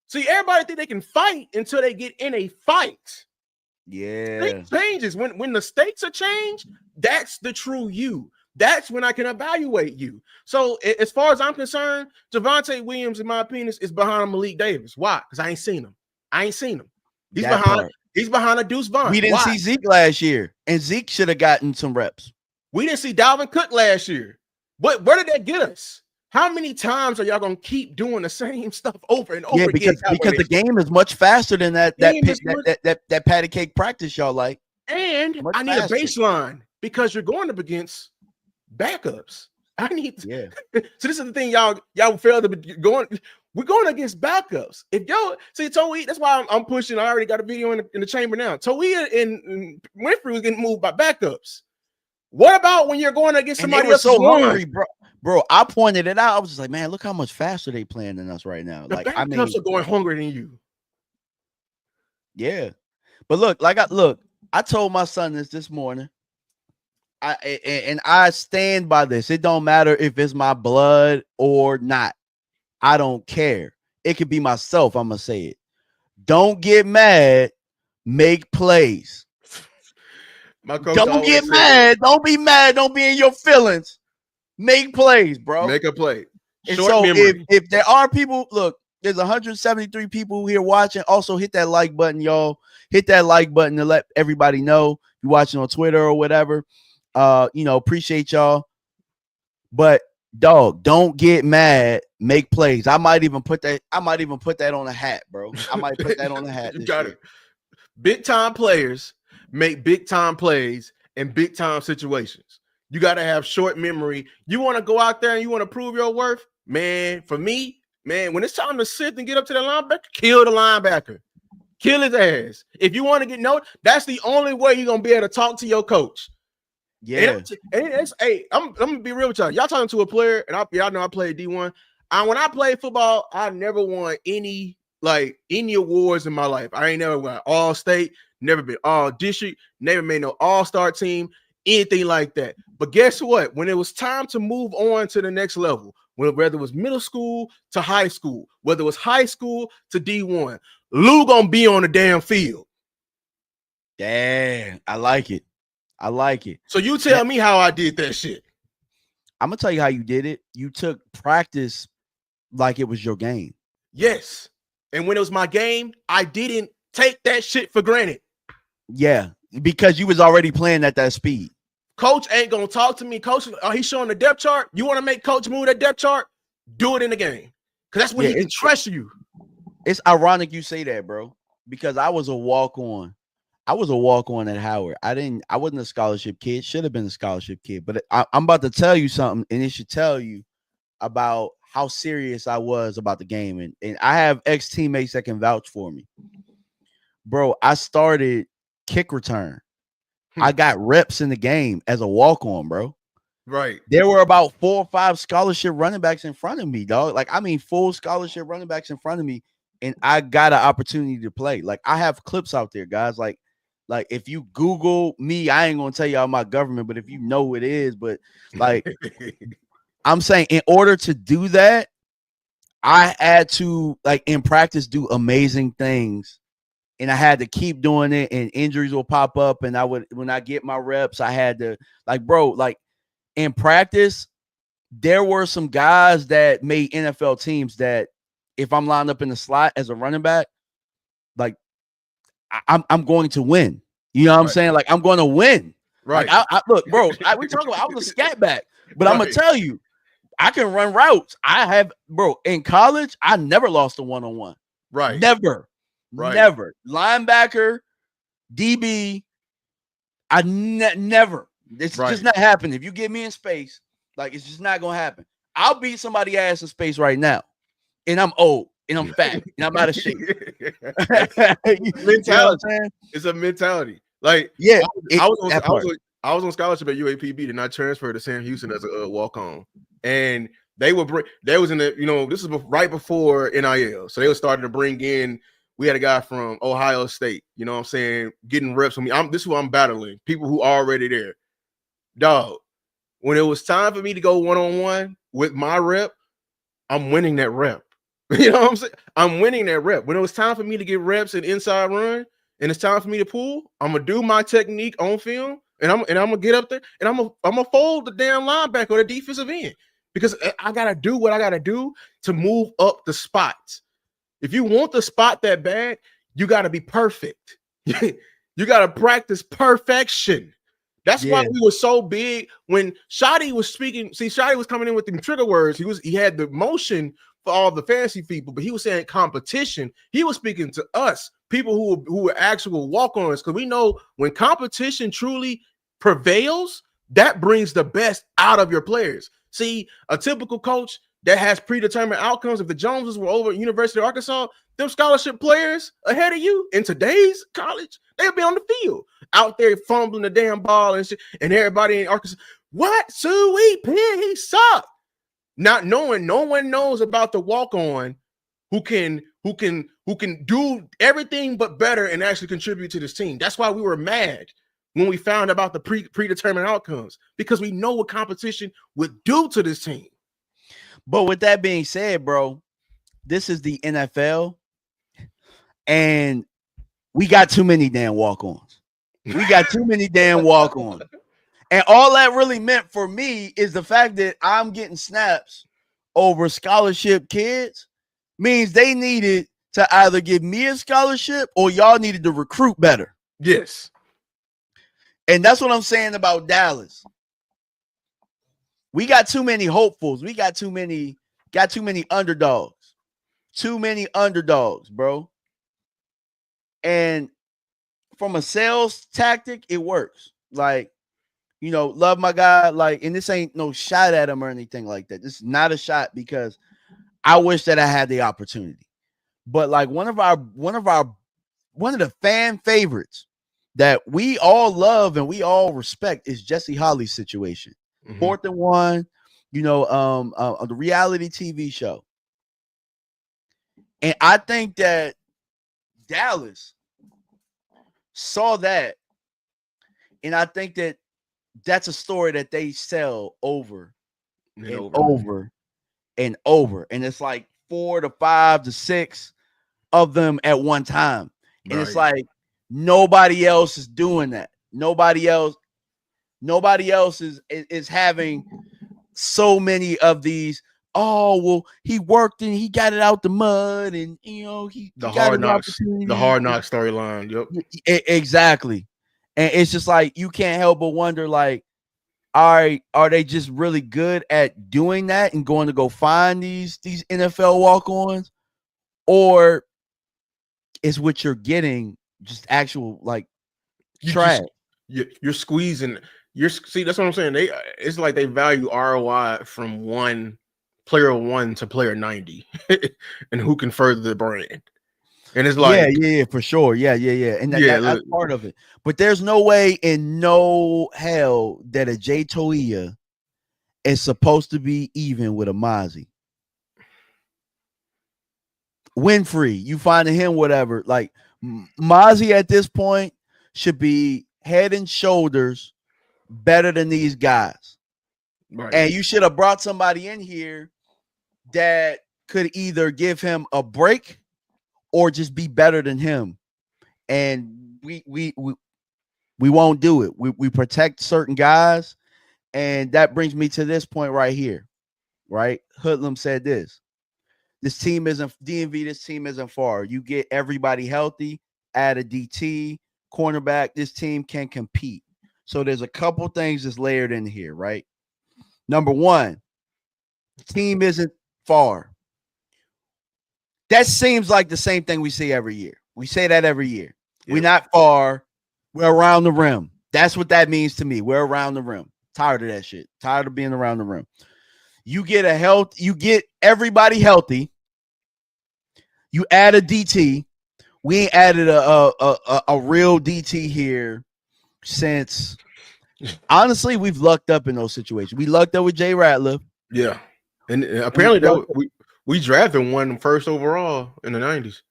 see, everybody think they can fight until they get in a fight. Yeah. It changes when the stakes are changed. That's the true you. That's when I can evaluate you. So as far as I'm concerned, Javonte Williams, in my opinion, is behind Malik Davis. Why? Because I ain't seen him. He's That behind. part. He's behind a Deuce Vaughn. We didn't Why? see Zeke last year, and Zeke should have gotten some reps. We didn't see Dalvin Cook last year. Where did that get us? How many times are y'all gonna keep doing the same stuff over and over again? Because the game is much faster than that patty cake practice y'all like. And I need a baseline because you're going up against backups. I need yeah. So this is the thing y'all fail to be going. We're going against backups. If y'all see Toei, that's why I'm pushing. I already got a video in the chamber now. Toei and Winfrey was getting moved by backups. What about when you're going against somebody else? So hungry, bro. I pointed it out. I was just like, man, look how much faster they playing than us right now. The like, backups are going hungrier than you. Yeah, but look, I told my son this morning. I stand by this. It don't matter if it's my blood or not. I don't care. It could be myself. I'm gonna say it. Don't get mad. Make plays. Don't get mad. Don't be mad. Don't be in your feelings. Make plays, bro. Make a play. And so if there are people, look, there's 173 people here watching. Also hit that like button, y'all. Hit that like button to let everybody know you're watching on Twitter or whatever. Appreciate y'all. But dog, don't get mad. Make plays. I might even put that on a hat, bro. I might put that on a hat. You got it. Big time players make big time plays in big time situations. You got to have short memory. You want to go out there and you want to prove your worth, man. For me, man, when it's time to sit and get up to the linebacker, kill the linebacker. Kill his ass. If you want to get noticed, that's the only way you're gonna be able to talk to your coach. Yeah. I'm gonna be real with y'all. Y'all talking to a player, and y'all know I played D1. When I played football, I never won any awards in my life. I ain't never won all state, never been all district, never made no all-star team, anything like that. But guess what? When it was time to move on to the next level, whether it was middle school to high school, whether it was high school to D1, Lou gonna be on the damn field. Damn, I like it. So you tell me how I did that shit. I'm gonna tell you how you did it. You took practice like it was your game. Yes. And when it was my game, I didn't take that shit for granted. Yeah, because you was already playing at that speed. Coach ain't gonna talk to me. Coach, he's showing the depth chart. You want to make coach move that depth chart? Do it in the game. Because that's when he can trust you. It's ironic you say that, bro, because I was a walk-on. I was a walk-on at Howard. I wasn't a scholarship kid. Should have been a scholarship kid. But I'm about to tell you something, and it should tell you about how serious I was about the game. And I have ex-teammates that can vouch for me. Bro, I started kick return. I got reps in the game as a walk-on, bro. Right. There were about 4 or 5 scholarship running backs in front of me, dog. Full scholarship running backs in front of me. And I got an opportunity to play. Like, I have clips out there, guys. Like if you Google me, I ain't gonna tell y'all my government, but if you know who it is, but like I'm saying, in order to do that, I had to, like, in practice, do amazing things. And I had to keep doing it, and injuries will pop up. And when I get my reps, I had to, in practice, there were some guys that made NFL teams that if I'm lined up in the slot as a running back, like I'm going to win. You know what I'm saying? Like, I'm going to win. Right. Like, we talking about, I was a scat back, but I'm gonna tell you, I can run routes. In college, I never lost a one-on-one. Right. Never. Right. Never. Linebacker, DB, never. It's just not happening. If you get me in space, like, it's just not gonna happen. I'll beat somebody's ass in space right now, and I'm old, and I'm fat, and I'm out of shape. Mentality. It's a mentality. Like, yeah, I was on scholarship at UAPB, and I transferred to Sam Houston as a walk-on, and they was in the, this is right before NIL, so they were starting to bring in. We had a guy from Ohio State, you know what I'm saying, getting reps with me. This is who I'm battling, people who are already there. Dog, when it was time for me to go one-on-one with my rep, I'm winning that rep. You know what I'm saying? I'm winning that rep. When it was time for me to get reps and inside run, and it's time for me to pull, I'm going to do my technique on film, and I'm gonna get up there and I'm gonna fold the damn linebacker or the defensive end because I gotta do what I gotta do to move up the spots. If you want the spot that bad, you gotta be perfect. You gotta practice perfection. That's why we were so big when Shotty was speaking. See, Shotty was coming in with them trigger words. He had the motion for all the fantasy people, but he was saying competition. He was speaking to us, people who were actual walk-ons, because we know when competition truly prevails, that brings the best out of your players. See, a typical coach that has predetermined outcomes. If the Joneses were over at University of Arkansas, them scholarship players ahead of you in today's college, they'll be on the field out there fumbling the damn ball and shit. And everybody in Arkansas, what? Sweet pig, he sucked. Not knowing, no one knows about the walk-on who can do everything but better and actually contribute to this team. That's why we were mad when we found about the predetermined outcomes, because we know what competition would do to this team. But with that being said, bro, this is the NFL, and we got too many damn walk-ons. We got too many damn walk-ons. And all that really meant for me is the fact that I'm getting snaps over scholarship kids means they needed to either give me a scholarship or y'all needed to recruit better. Yes. And that's what I'm saying about Dallas. We got too many hopefuls. We got too many underdogs. Too many underdogs, bro. And from a sales tactic, it works. Like, you know, love my guy. Like, and this ain't no shot at him or anything like that. This is not a shot because I wish that I had the opportunity. But like one of the fan favorites that we all love and we all respect is Jesse Holly's situation. 4th and 1, you know, the reality TV show. And I think that Dallas saw that, and I think that that's a story that they sell over and over and over. And it's like 4 to 5 to 6 of them at one time. And it's like nobody else is doing that. Nobody else is having so many of these. Oh, well, he worked and he got it out the mud, and you know, the hard knocks storyline. Yep. Exactly. And it's just like you can't help but wonder, like, all right, are they just really good at doing that and going to go find these NFL walk-ons? Or is what you're getting just actual like trash? You're squeezing. See, that's what I'm saying. It's like they value ROI from player 1 to player 90 and who can further the brand. And it's like, yeah, for sure. Yeah. And that's part of it. But there's no way in no hell that a Jay Toia is supposed to be even with a Mozzie. Winfrey, you finding him whatever. Like Mozzie at this point should be head and shoulders better than these guys. Right. And you should have brought somebody in here that could either give him a break or just be better than him. And we won't do it. We protect certain guys. And that brings me to this point right here. Right? Hoodlum said this. This team isn't DMV. This team isn't far. You get everybody healthy, add a DT, cornerback. This team can compete. So there's a couple things that's layered in here, right? Number one, team isn't far. That seems like the same thing we see every year. We say that every year. Yeah. We're not far. We're around the rim. That's what that means to me. We're around the rim. Tired of that shit. Tired of being around the rim. You get everybody healthy. You add a DT. We ain't added a real DT here since, honestly, we've lucked up in those situations. We lucked up with Jay Ratliff. Yeah. And apparently we drafted one first overall in the 90s.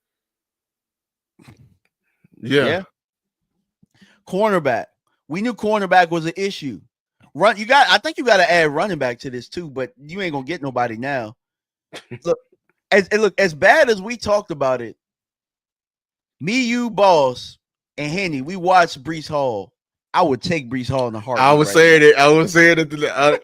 Yeah. Cornerback. We knew cornerback was an issue. I think you got to add running back to this too, but you ain't gonna get nobody now. Look, as bad as we talked about it, me, you, Boss, and Henny, we watched Breece Hall I would take Breece Hall in the heart. I was saying it. I was saying it.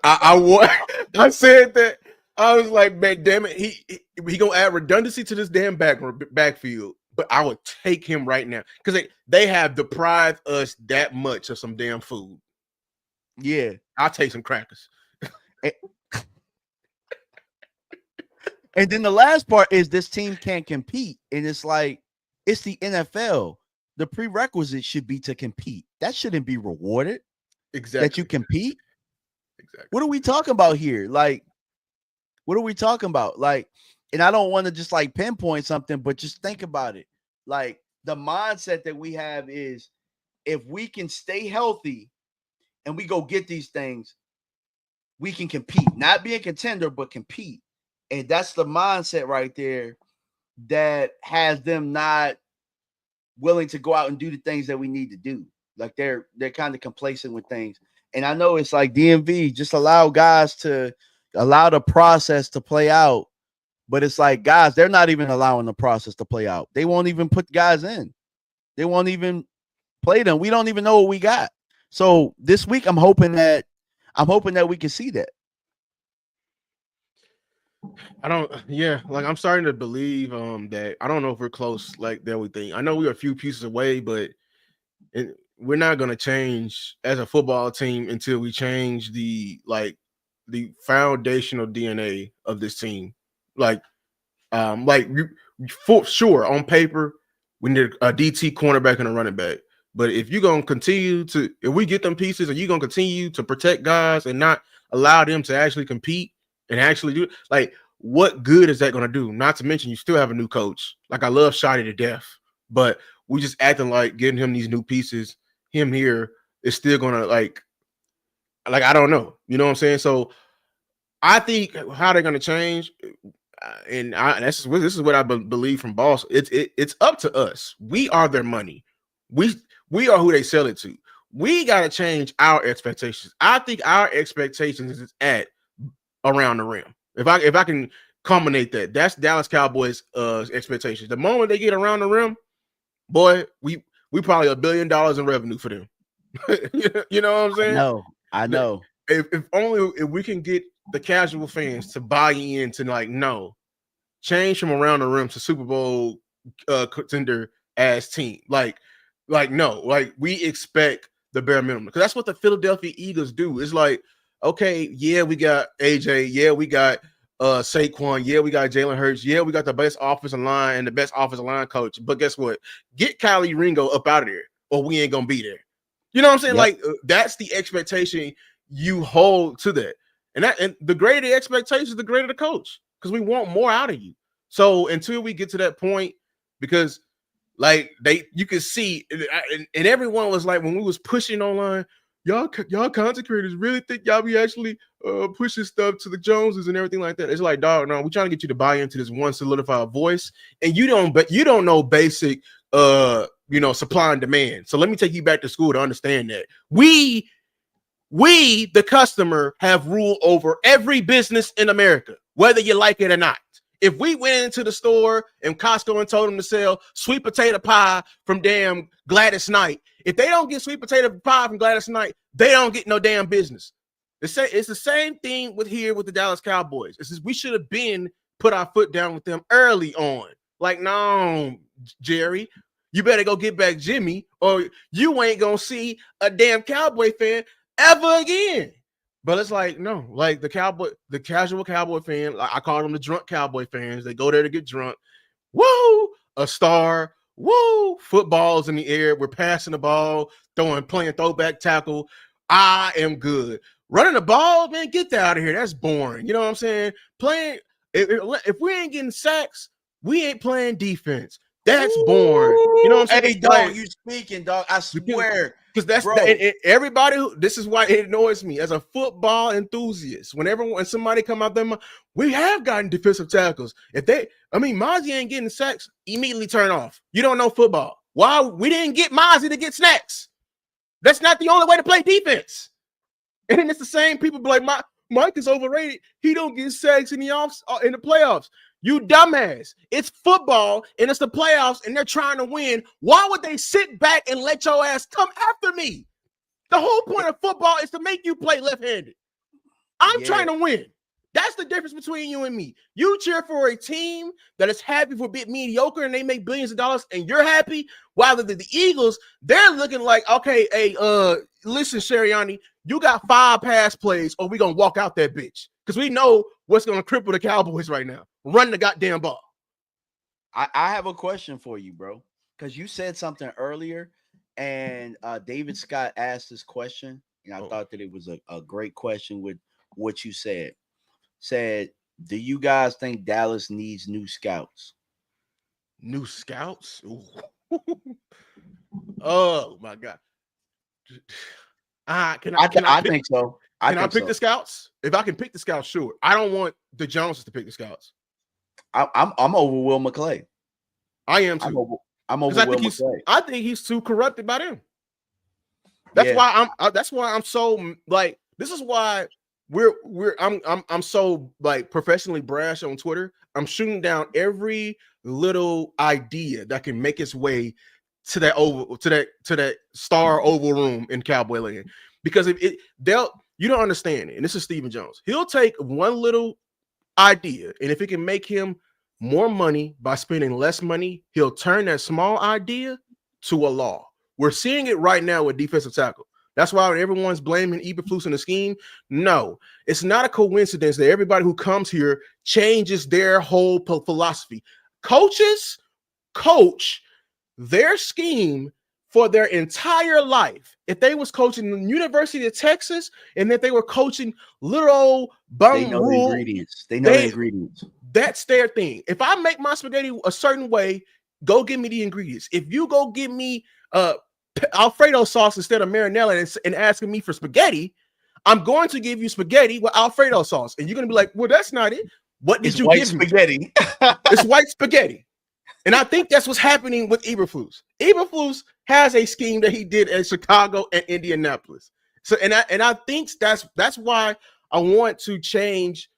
I said that. I was like, man, damn it. He gonna add redundancy to this damn backfield. But I would take him right now because they have deprived us that much of some damn food. Yeah, I'll take some crackers. And then the last part is this team can't compete, and it's like it's the NFL. The prerequisite should be to compete. That shouldn't be rewarded. Exactly. That you compete. Exactly. What are we talking about here? Like, what are we talking about? Like, and I don't want to just like pinpoint something, but just think about it. Like, the mindset that we have is if we can stay healthy and we go get these things, we can compete. Not be a contender, but compete. And that's the mindset right there that has them not willing to go out and do the things that we need to do. Like they're kind of complacent with things. And I know it's like DMV, just allow guys to allow the process to play out. But it's like, guys, they're not even allowing the process to play out. They won't even put guys in. They won't even play them. We don't even know what we got. So this week, I'm hoping that we can see that. I'm starting to believe that I don't know if we're close like that we think. I know we're a few pieces away, but we're not going to change as a football team until we change the foundational DNA of this team. For sure on paper we need a DT cornerback and a running back. But if you're going to continue to, if we get them pieces, are you going to continue to protect guys and not allow them to actually compete and actually do it? Like, what good is that going to do? Not to mention, you still have a new coach. Like, I love Shotty to death, but we just acting like getting him these new pieces, him here is still going to like, I don't know. You know what I'm saying? So I think how they're going to change, this is what I believe from Boss. It's up to us. We are their money. We are who they sell it to. We got to change our expectations. I think our expectations is at around the rim. If I can culminate that, that's Dallas Cowboys expectations. The moment they get around the rim, boy, we probably $1 billion in revenue for them. You know what I'm saying? I know. If we can get the casual fans to buy in to change from around the rim to Super Bowl contender as team. We expect the bare minimum because that's what the Philadelphia Eagles do. It's like, okay, yeah, we got AJ, yeah, we got Saquon, yeah, we got Jalen Hurts, yeah, we got the best offensive line and the best offensive line coach. But guess what? Get Kylie Ringo up out of there, or we ain't gonna be there. You know what I'm saying? Yep. Like that's the expectation you hold to that, and the greater the expectations, the greater the coach, because we want more out of you. So until we get to that point, because you can see, and everyone was like, when we was pushing online, y'all content creators really think y'all be actually pushing stuff to the Joneses and everything like that. It's like, dog, no, we're trying to get you to buy into this one solidified voice, and you don't know basic supply and demand. So let me take you back to school to understand that we the customer have rule over every business in America, whether you like it or not. If we went into the store and Costco and told them to sell sweet potato pie from damn Gladys Knight, if they don't get sweet potato pie from Gladys Knight, they don't get no damn business. It's the same thing with the Dallas Cowboys. It's just, we should have been put our foot down with them early on. Like, no, Jerry, you better go get back Jimmy, or you ain't gonna see a damn Cowboy fan ever again. But it's like, no, like the casual Cowboy fan, I call them the drunk Cowboy fans. They go there to get drunk. Woo, a star. Woo, footballs in the air. We're passing the ball, playing throwback tackle. I am good. Running the ball, man, get that out of here. That's boring. You know what I'm saying? Playing, if we ain't getting sacks, we ain't playing defense. That's boring. You know what I'm saying? Hey, dog, you speaking, dog. I swear. Because that's everybody this is why it annoys me as a football enthusiast. When somebody come out there, we have gotten defensive tackles. Mozzie ain't getting sacks, immediately turn off. You don't know football. Why we didn't get Mozzie to get snacks? That's not the only way to play defense. And then it's the same people be like, Mike is overrated. He don't get sacks in the playoffs. You dumbass. It's football and it's the playoffs and they're trying to win. Why would they sit back and let your ass come after me? The whole point of football is to make you play left-handed. I'm trying to win. That's the difference between you and me. You cheer for a team that is happy for being mediocre and they make billions of dollars, and you're happy. While the Eagles, they're looking like, okay, hey, listen, Sirianni, you got 5 pass plays, or we gonna walk out that bitch because we know what's gonna cripple the Cowboys right now. Run the goddamn ball. I have a question for you, bro, because you said something earlier, and David Scott asked this question, and I thought that it was a great question with what you said. Said, do you guys think Dallas needs new scouts? New scouts? Oh my god! I think so. Can I pick the scouts? If I can pick the scouts, sure. I don't want the Joneses to pick the scouts. I'm over Will McClay. I am too. I'm over Will McClay. I think he's too corrupted by them. That's why I'm so like. This is why I'm so like professionally brash on Twitter. I'm shooting down every little idea that can make its way to that star oval room in Cowboy Land, because you don't understand it. And this is Stephen Jones. He'll take one little idea, and if it can make him more money by spending less money, he'll turn that small idea to a law. We're seeing it right now with defensive tackle. That's why everyone's blaming Eberflus in the scheme. No, it's not a coincidence that everybody who comes here changes their whole philosophy. Coaches coach their scheme for their entire life. If they was coaching the University of Texas and if they were coaching little old bum they know rule, the ingredients. They know the ingredients. That's their thing. If I make my spaghetti a certain way, go give me the ingredients. If you go give me Alfredo sauce instead of marinara and asking me for spaghetti, I'm going to give you spaghetti with Alfredo sauce. And you're going to be like, well, that's not it. What did you give spaghetti? Me? It's white spaghetti. And I think that's what's happening with Eberflus. Eberflus has a scheme that he did in Chicago and Indianapolis. So, and I think that's why I want to change.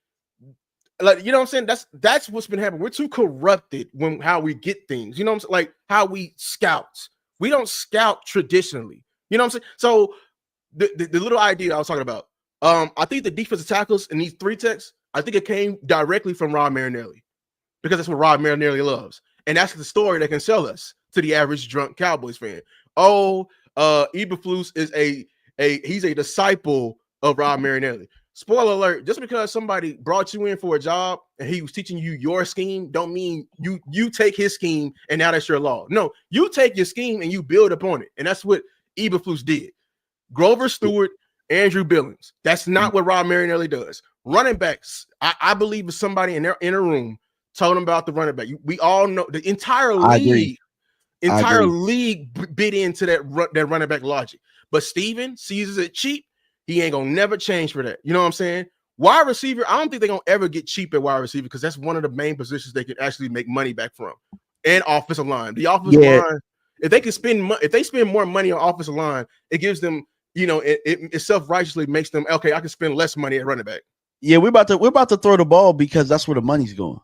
Like, you know what I'm saying? That's what's been happening. We're too corrupted when how we get things. You know what I'm saying? Like how we scout. We don't scout traditionally. You know what I'm saying? So the little idea I was talking about, I think the defensive tackles and these 3 techs, I think it came directly from Rod Marinelli, because that's what Rod Marinelli loves. And that's the story that can sell us to the average drunk Cowboys fan. Oh, Eberflus is he's a disciple of Rod Marinelli. Spoiler alert, just because somebody brought you in for a job and he was teaching you your scheme, don't mean you take his scheme and now that's your law. No, you take your scheme and you build upon it. And that's what Eberflus did. Grover Stewart, Andrew Billings. That's not what Rod Marinelli does. Running backs, I believe if somebody in a room told him about the running back. We all know the entire league bit into that running back logic. But Steven sees it cheap. He ain't gonna never change for that. You know what I'm saying? Wide receiver, I don't think they're gonna ever get cheap at wide receiver, because that's one of the main positions they can actually make money back from. And offensive line. The offensive line, if they spend more money on offensive line, it gives them, it self-righteously makes them, okay, I can spend less money at running back. Yeah, we're about to throw the ball because that's where the money's going.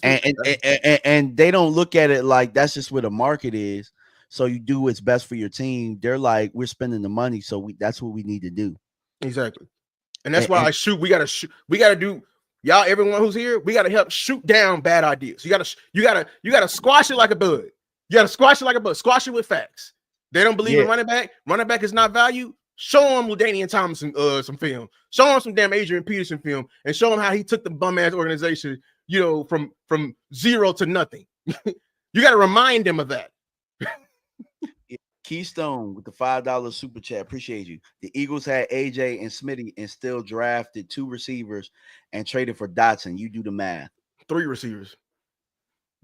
And they don't look at it like that's just where the market is. So you do what's best for your team. They're like, we're spending the money, so that's what we need to do. Exactly. And that's why we gotta do, y'all, everyone who's here, we gotta help shoot down bad ideas. You gotta squash it like a bud. You gotta squash it like a bud. Squash it with facts. They don't believe in running back. Running back is not valued. Show them LaDainian Thomas some film. Show them some damn Adrian Peterson film, and show them how he took the bum ass organization, from zero to nothing. You got to remind them of that. Keystone with the $5 super chat. Appreciate you. The Eagles had AJ and Smitty and still drafted 2 receivers and traded for Dotson. You do the math. 3 receivers.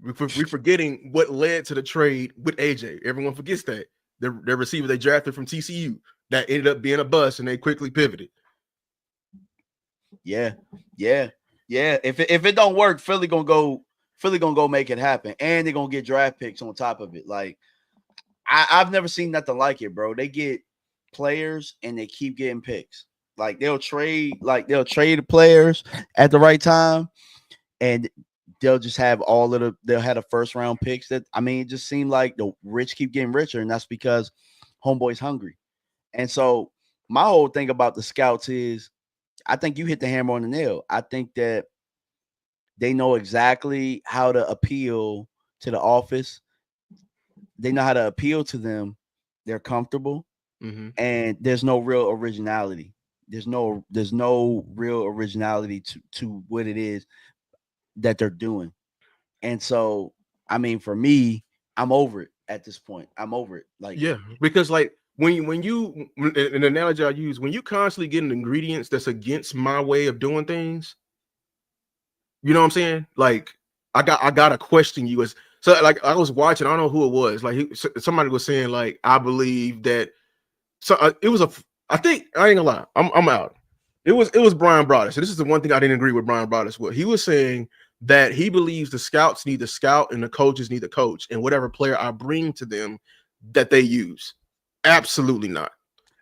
We're forgetting what led to the trade with AJ. Everyone forgets that. The receiver they drafted from TCU that ended up being a bust, and they quickly pivoted. Yeah. If it don't work, Philly gonna go make it happen, and they're gonna get draft picks on top of it. Like I've never seen nothing like it, bro. They get players and they keep getting picks. Like they'll trade players at the right time, and they'll just have they'll have a first round picks. It just seemed like the rich keep getting richer, and that's because homeboy's hungry. And so my whole thing about the scouts is, I think you hit the hammer on the nail. I think that they know exactly how to appeal to the office. They know how to appeal to them. They're comfortable, and there's no real originality. There's no real originality to what it is that they're doing. And so, I mean, for me, I'm over it at this point. I'm over it. Like, Yeah, because like when you an analogy I use, when you constantly getting ingredients that's against my way of doing things, you know what I'm saying? Like I gotta question you as so like I was watching, I don't know who it was. Like somebody was saying like I believe that so it was I think I ain't gonna lie, I'm out. It was Brian Broaddus. So this is the one thing I didn't agree with Brian Broaddus with. He was saying that he believes the scouts need to scout and the coaches need to coach, and whatever player I bring to them that they use. Absolutely not.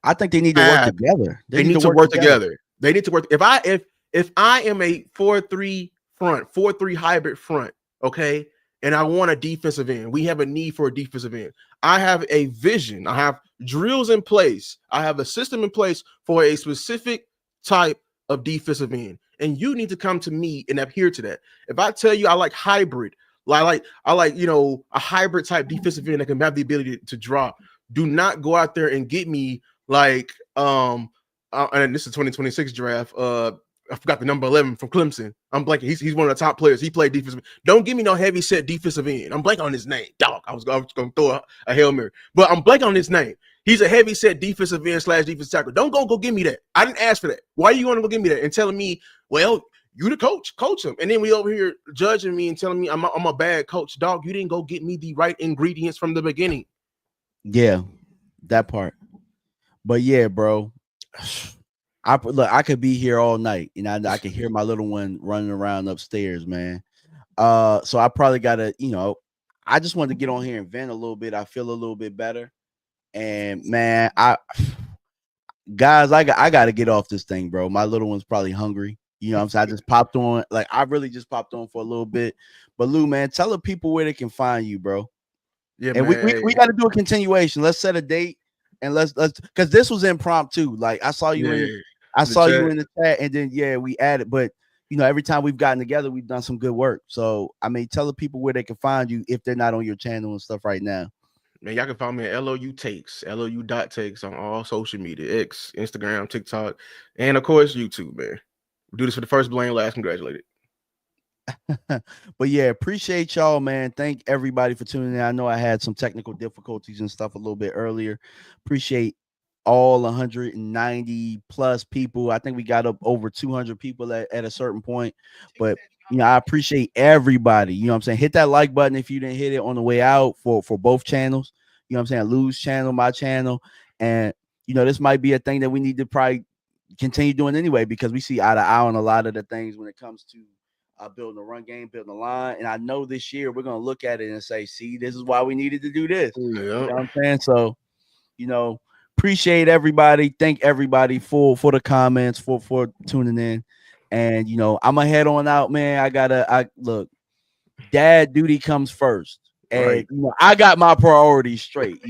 I think they need to work together. They need to work together. They need to work. If I am a 4-3 front, 4-3 hybrid front, okay, and I want a defensive end, we have a need for a defensive end. I have a vision. I have drills in place. I have a system in place for a specific type of defensive end, and you need to come to me and adhere to that. If I tell you I like hybrid, I like a hybrid type defensive end that can have the ability to drop. Do not go out there and get me like and this is 2026 draft. I forgot the number 11 from Clemson. I'm blanking. He's one of the top players. He played defensive. Don't give me no heavy set defensive end. I'm blanking on his name. Dog. I was going to throw a Hail Mary, but I'm blanking on his name. He's a heavy set defensive end / defensive tackle. Don't go give me that. I didn't ask for that. Why are you going to go give me that and telling me, well, you the coach him, and then we over here judging me and telling me I'm a bad coach. Dog, you didn't go get me the right ingredients from the beginning. Yeah, that part. But yeah, bro. I could be here all night, and I can hear my little one running around upstairs, man. So I probably gotta, I just wanted to get on here and vent a little bit. I feel a little bit better, and man, guys, I gotta get off this thing, bro. My little one's probably hungry. You know what I'm saying? I just popped on, like I really just popped on for a little bit. But Lou, man, tell the people where they can find you, bro. Yeah, and man. we got to do a continuation. Let's set a date, and let's because this was impromptu. Like I saw you in the chat, and then we added. But every time we've gotten together, we've done some good work. So I mean, tell the people where they can find you if they're not on your channel and stuff right now. Man, y'all can find me at LOU Takes, LOU.takes on all social media, X, Instagram, TikTok, and of course YouTube, man. We do this for the first, blame last, congratulated. But yeah, appreciate y'all, man. Thank everybody for tuning in. I know I had some technical difficulties and stuff a little bit earlier. Appreciate all 190 plus people. I think we got up over 200 people at a certain point. But I appreciate everybody. You know what I'm saying? Hit that like button if you didn't hit it on the way out for both channels. You know what I'm saying? Lou's channel, my channel. And this might be a thing that we need to probably continue doing anyway, because we see eye to eye on a lot of the things when it comes to building a run game, building a line. And I know this year we're going to look at it and say, see, this is why we needed to do this. Yeah. You know what I'm saying? So, appreciate everybody. Thank everybody for the comments, for tuning in. And, I'm going to head on out, man. I look, dad duty comes first. And, right. I got my priorities straight.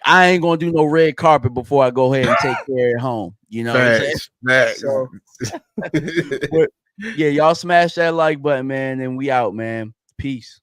I ain't going to do no red carpet before I go ahead and take care at home. You know Facts. what I'm saying? So, yeah, y'all smash that like button, man, and we out, man. Peace.